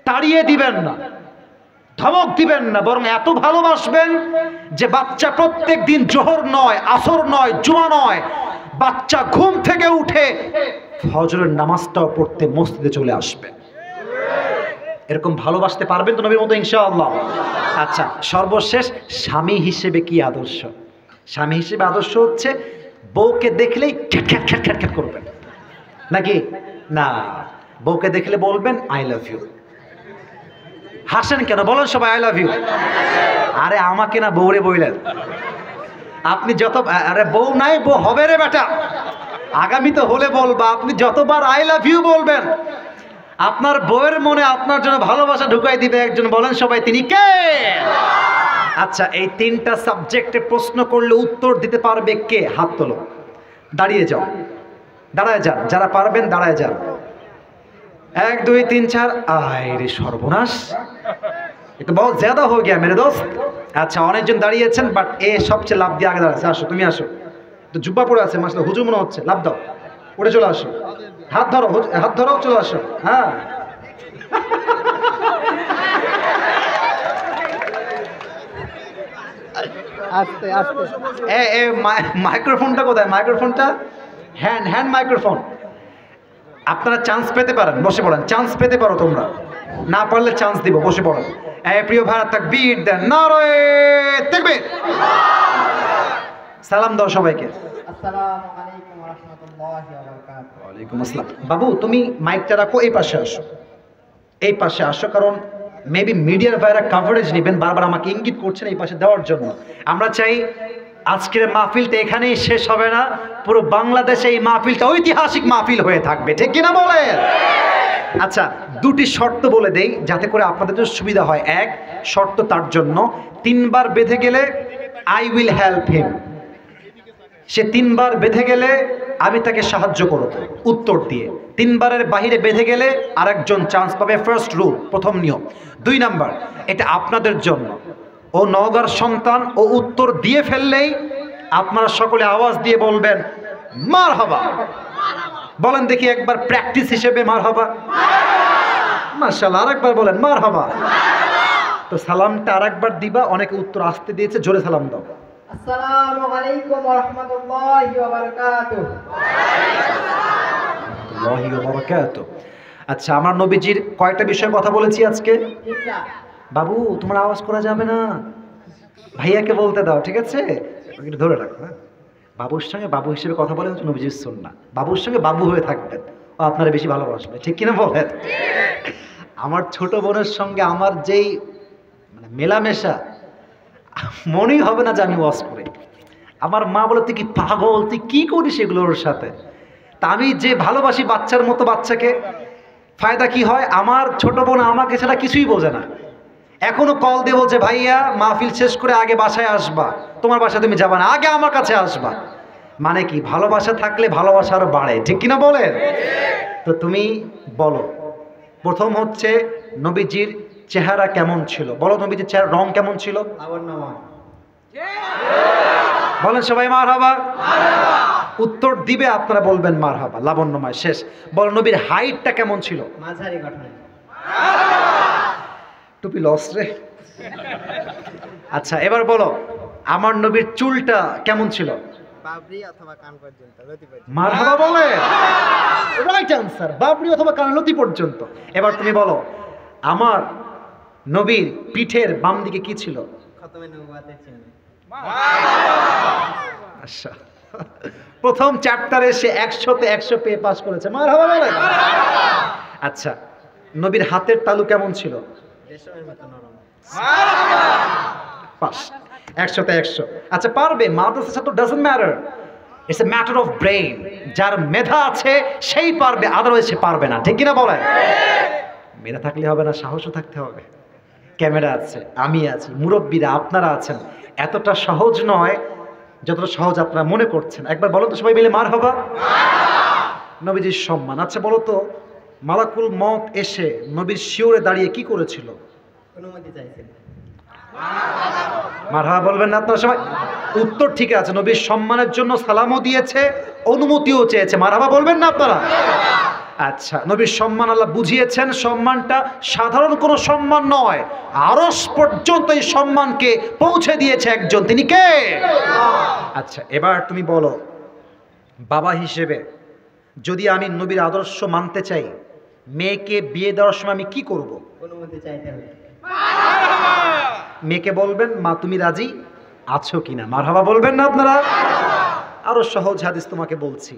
Speaker 1: তাড়িয়ে দিবেন না, ধমক দিবেন না, বরং এত ভালোবাসবেন যে বাচ্চা প্রত্যেক দিন জোহর নয়, আসর নয়, জুমা নয়, বাচ্চা ঘুম থেকে উঠে ফজরের নামাজটাও পড়তে মসজিদে চলে আসবে। এরকম ভালোবাসতে পারবেন তো নবীর মতো ইনশাআল্লাহ? আচ্ছা, সর্বশেষ স্বামী হিসেবে কি আদর্শ? স্বামী হিসেবে আদর্শ হচ্ছে বউকে দেখলেই খ্যাট খ্যাট খ্যাট খ্যাট খ্যাট করবেন নাকি? না, বউকে দেখলে বলবেন আই লাভ ইউ। হাসেন কেন? বলেন সবাই আই লাভ ইউ। আরে আমাকে না, বউরে বইলেন। আপনি যত, আরে বউ নাই, বউ হবে রে বেটা। আগামীতে হলে বলবা, আপনি যতবার আই লাভ ইউ বলবেন আপনার বউয়ের মনে আপনার জন্য ভালোবাসা ঢুকাই দিবে একজন। বলেন সবাই তিনি কে? আচ্ছা, এই তিনটা সাবজেক্টে প্রশ্ন করলে উত্তর দিতে পারবে কে? হাত তোলো। দাঁড়িয়ে যাও, দাঁড়ায় যান, যারা পারবেন দাঁড়ায় যান। 1 2 3 4। আয় রে সর্বনাশ, এটা বহুত জ্যাদা হয়ে গিয়া মেরে দোস্ত। আচ্ছা, অনেকজন দাঁড়িয়েছেন, বাট এ সবচেয়ে লাভ দিয়ে আগে দাঁড়াচ্ছে। আসো, তুমি আসো। তো জুব্বা পরে আছে মাসলা, হুজুর মনে হচ্ছে। লাভ দাও, উঠে চলে আসো। হাত ধরো, হাত ধরো, চলে আসো। হ্যাঁ,
Speaker 2: আস্তে আস্তে।
Speaker 1: মাইক্রোফোনটা কোথায়? মাইক্রোফোনটা, হ্যান্ড মাইক্রোফোন। আপনারা চান্স পেতে পারেন, বসে পড়েন। চান্স পেতে পারো তোমরা, না পারলে চান্স দিব, বসে পড়ো। প্রিয় ভাইরা, তাকবীর দেন, নারে তাকবীর। সালাম দাও সবাইকে।
Speaker 2: আসসালামু আলাইকুম ওয়া রাহমাতুল্লাহি ওয়া বারাকাতুহু।
Speaker 1: ওয়ালাইকুম আসসালাম। বাবু, তুমি মাইকটা রাখো, এই পাশে আসো, এই পাশে আসো, কারণ মেবি মিডিয়ার ভাইরা কভারেজ নেবেন, বারবার আমাকে ইঙ্গিত করছেন এই পাশে দেওয়ার জন্য। আমরা চাই আজকের মাহফিলটা এখানেই শেষ হবে না, পুরো বাংলাদেশে এই মাহফিলটা ঐতিহাসিক মাহফিল হয়ে থাকবে, ঠিক কিনা বলেন? আচ্ছা, দুটি শর্ত বলে দেই যাতে করে আপনাদের জন্য সুবিধা হয়। এক শর্ত তার জন্য, 3 বার বেঁধে গেলে আই উইল হেল্প হিম। সে 3 বার বেঁধে গেলে আমি তাকে সাহায্য করব উত্তর দিয়ে। 3 বারের বাহিরে বেঁধে গেলে আরেকজন চান্স পাবে। ফার্স্ট রুল, প্রথম নিয়ম। 2 নাম্বার, এটা আপনাদের জন্য। ও নওগাঁর সন্তান, ও উত্তর দিয়ে ফেললেই আপনারা সকলে আওয়াজ দিয়ে বলবেন মারহাবা। বলেন দেখি একবার প্র্যাকটিস হিসেবে মারহাবা। মাশাআল্লাহ, আরেকবার বলেন মারহাবা। তো সালামটা আরেকবার দিবা, অনেকে উত্তর আসতে দিয়েছে, জোরে সালাম দাও।
Speaker 2: আসসালামু আলাইকুম ওয়া রাহমাতুল্লাহি ওয়া বারাকাতুহু।
Speaker 1: আচ্ছা, আমার নবীজির কয়টা বিষয়ে কথা বলেছি আজকে?
Speaker 2: তিনটা।
Speaker 1: বাবু, তোমার আওয়াজ করা যাবে না, ভাইয়াকে বলতে দাও, ঠিক আছে? একটু ধরে রাখো। হ্যাঁ, বাবুর সঙ্গে বাবু হিসেবে কথা বলে হচ্ছে নবীজির সুন্নাহ। বাবুর সঙ্গে বাবু হয়ে থাকবেন, ও আপনারা বেশি ভালোবাসবে, ঠিক কিনা বলেন? আমার ছোট বোনের সঙ্গে আমার যেই মানে মেলামেশা, মনেই হবে না যে আমি ওয়াজ করি। আমার মা বলে তুই কি পাগল, তুই কি করিস এগুলোর সাথে? তা আমি যে ভালোবাসি বাচ্চার মতো বাচ্চাকে, ফায়দা কি হয়? আমার ছোট বোন আমাকে সেটা কিছুই বোঝে না, এখনো কল দিয়ে বলছে ভাইয়া মাহফিল শেষ করে আগে বাসায় আসবা, তোমার বাসায় তুমি যাবা না, আগে আমার কাছে আসবা। মানে কি, ভালোবাসা থাকলে ভালোবাসা আরো বাড়ে, ঠিক কিনা বলেন? তো তুমি বলো, প্রথম হচ্ছে নবীজির চেহারা কেমন ছিল? বলো, নবীজির চেহারা রং কেমন ছিল?
Speaker 2: লাবণ্যময়।
Speaker 1: বলেন সবাই মারহাবা। উত্তর দিবে, আপনারা বলবেন মারহাবা, লাবণ্যময়। শেষ। বলো, নবীর হাইটটা কেমন ছিল?
Speaker 2: মাঝারি গঠনের।
Speaker 1: টুপি লস রে। আচ্ছা, এবার বলো, আমার নবীর চুলটা কেমন ছিল?
Speaker 2: বাবরি অথবা কান পর্যন্ত, লতি পর্যন্ত।
Speaker 1: মারহাবা বলে, রাইট আনসার, বাবরি অথবা কানলতি পর্যন্ত। এবার তুমি বলো, আমার নবীর পিঠের বাম দিকে কি ছিল?
Speaker 2: খতমে নবুওয়াতের চিহ্ন।
Speaker 1: আচ্ছা, প্রথম চ্যাপ্টারে সে 100তে 100 পেয়ে পাস করেছে, মারহাবা বলে। আচ্ছা, নবীর হাতের তালু কেমন ছিল?
Speaker 2: রেশমের মতো নরম।
Speaker 1: পাস, 100তে 100। আচ্ছা, পারবে, মাদ্রাসা ছাত্র doesn't matter, it's a matter of brain. যার মেধা আছে সেই পারবে, আদারওয়াইজ সে পারবে না, ঠিক কিনা বলেন? মেধা থাকলে হবে না, সাহসও থাকতে হবে। ক্যামেরা আছে, আমি আছি, মুরব্বীরা আপনারা আছেন, এতটা সহজ নয় যতটা সহজ আপনারা মনে করছেন। একবার বলো তো সবাই মিলে মারহাবা। নবীজির সম্মান। আচ্ছা বলো তো, মালাকুল মত এসে নবীর শিওরে দাঁড়িয়ে কি করেছিল?
Speaker 2: অনুমতি চাইছেন।
Speaker 1: মারহাবা বলবেন না আপনারা সবাই? উত্তর ঠিক আছে, নবীর সম্মানের জন্য সালামও দিয়েছে, অনুমতিও চেয়েছে। মারহাবা বলবেন না আপনারা? আচ্ছা, নবীর সম্মান আল্লাহ বুঝিয়েছেন, সম্মানটা সাধারণ কোনো সম্মান নয়, আরশ পর্যন্ত এই সম্মানকে পৌঁছে দিয়েছে একজন, তিনি কে? আচ্ছা, এবার তুমি বলো, বাবা হিসেবে যদি আমি নবীর আদর্শ মানতে চাই, মেয়েকে বিয়ে দেওয়ার সময় আমি কি করব?
Speaker 2: অনুমতি চাইতে হবে।
Speaker 1: মেয়েকে বলবেন মা তুমি রাজি আছো কিনা, মারহাবা বলবেন না আপনারা? আরো সহজ হাদিস তোমাকে বলছি,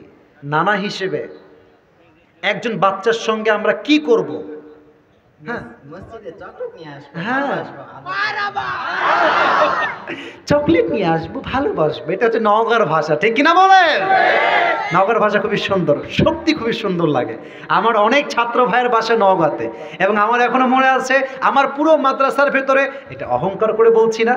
Speaker 1: নানা হিসেবে একজন বাচ্চার সঙ্গে আমরা কি করব? হ্যাঁ
Speaker 2: মসজিদে চকলেট নিয়ে আসবো
Speaker 1: হ্যাঁ।
Speaker 2: ভালোবাসবো,
Speaker 1: চকলেট নিয়ে আসবো, ভালোবাসবো, এটা হচ্ছে নওগাঁর ভাষা, ঠিক কিনা বলেন? নওগাঁর ভাষা খুবই সুন্দর, সত্যি খুবই সুন্দর লাগে। আমার অনেক ছাত্র ভাইয়ের বাসা নওগাঁতে, এবং আমার এখনো মনে আছে আমার পুরো মাদ্রাসার ভেতরে, এটা অহংকার করে বলছি না,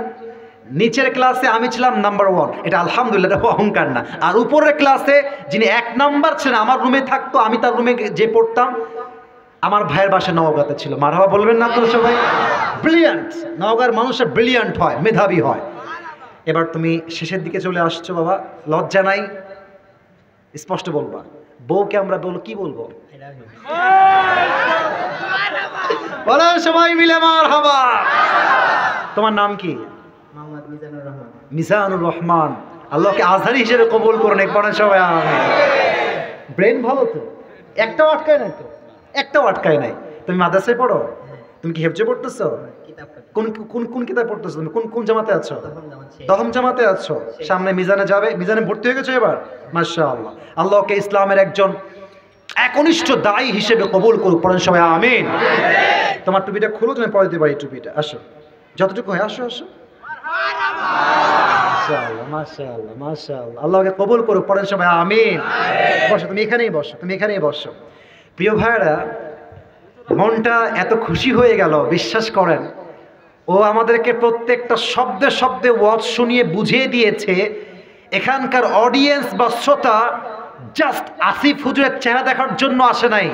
Speaker 1: নিচের ক্লাসে আমি ছিলাম নাম্বার 1, এটা আলহামদুলিল্লাহ, এটা অহংকার না। আর উপরের ক্লাসে যিনি 1 নাম্বার ছিলেন, আমার রুমে থাকতো, আমি তার রুমে যে পড়তাম, আমার ভাইয়ের বাসা নওগাঁতে ছিল। মারহাবা বলবেন না আপনারা সবাই? ব্রিলিয়ান্ট, নওগাঁর মানুষের ব্রিলিয়ান্ট হয়, মেধাবী হয়। এবার তুমি শেষের দিকে চলে আসছো বাবা, লজ্জা নাই? স্পষ্ট বলবা, বউকে আমরা বলবো কি বলবো? বলো সবাই মিলে মারহাবা। তোমার নাম কি?
Speaker 2: মোহাম্মদ মিজানুর রহমান।
Speaker 1: মিজানুর রহমান, আল্লাহকে আজহারি হিসেবে কবুল করুন, একবার সবাই আমিন। ব্রেন ভালো তো, একটাও আটকায় নাই তো, একটাও আটকায় নাই। তুমি মাদ্রাসায় পড়ো? তুমি কি হেফজে পড়তেছো?
Speaker 2: কিতাব পড়ি।
Speaker 1: কোন কোন কোন কিতাব পড়তেছো তুমি? কোন কোন জামাতে আছো?
Speaker 2: তখন জামাত শেষ।
Speaker 1: দহম জামাতে আছো। সামনে মিজানে যাবে, মিজানে ভর্তি হয়ে গেছো এবার? মাশাআল্লাহ, আল্লাহকে ইসলামের একজন একনিষ্ঠ দায়ী হিসেবে কবুল করুক, পড়েন সবাই আমিন। তোমার টুপিটা খুলো, তুমি পরে দিবা এই টুপিটা। আসো, যতটুকু হয় আসো, আসো। মাশাআল্লাহ, মাশাআল্লাহ, মাশাআল্লাহ, আল্লাহকে কবুল করুক, পড়েন সবাই আমিন। বসো, তুমি এখানেই বসো, তুমি এখানেই বসো। প্রিয় ভাইরা, মনটা এত খুশি হয়ে গেল, বিশ্বাস করেন, ও আমাদেরকে প্রত্যেকটা শব্দে শব্দে ওয়াজ শুনিয়ে বুঝিয়ে দিয়েছে। এখানকার অডিয়েন্স বা শ্রোতা জাস্ট আসিফ হুজুরের চেহারা দেখার জন্য আসে নাই।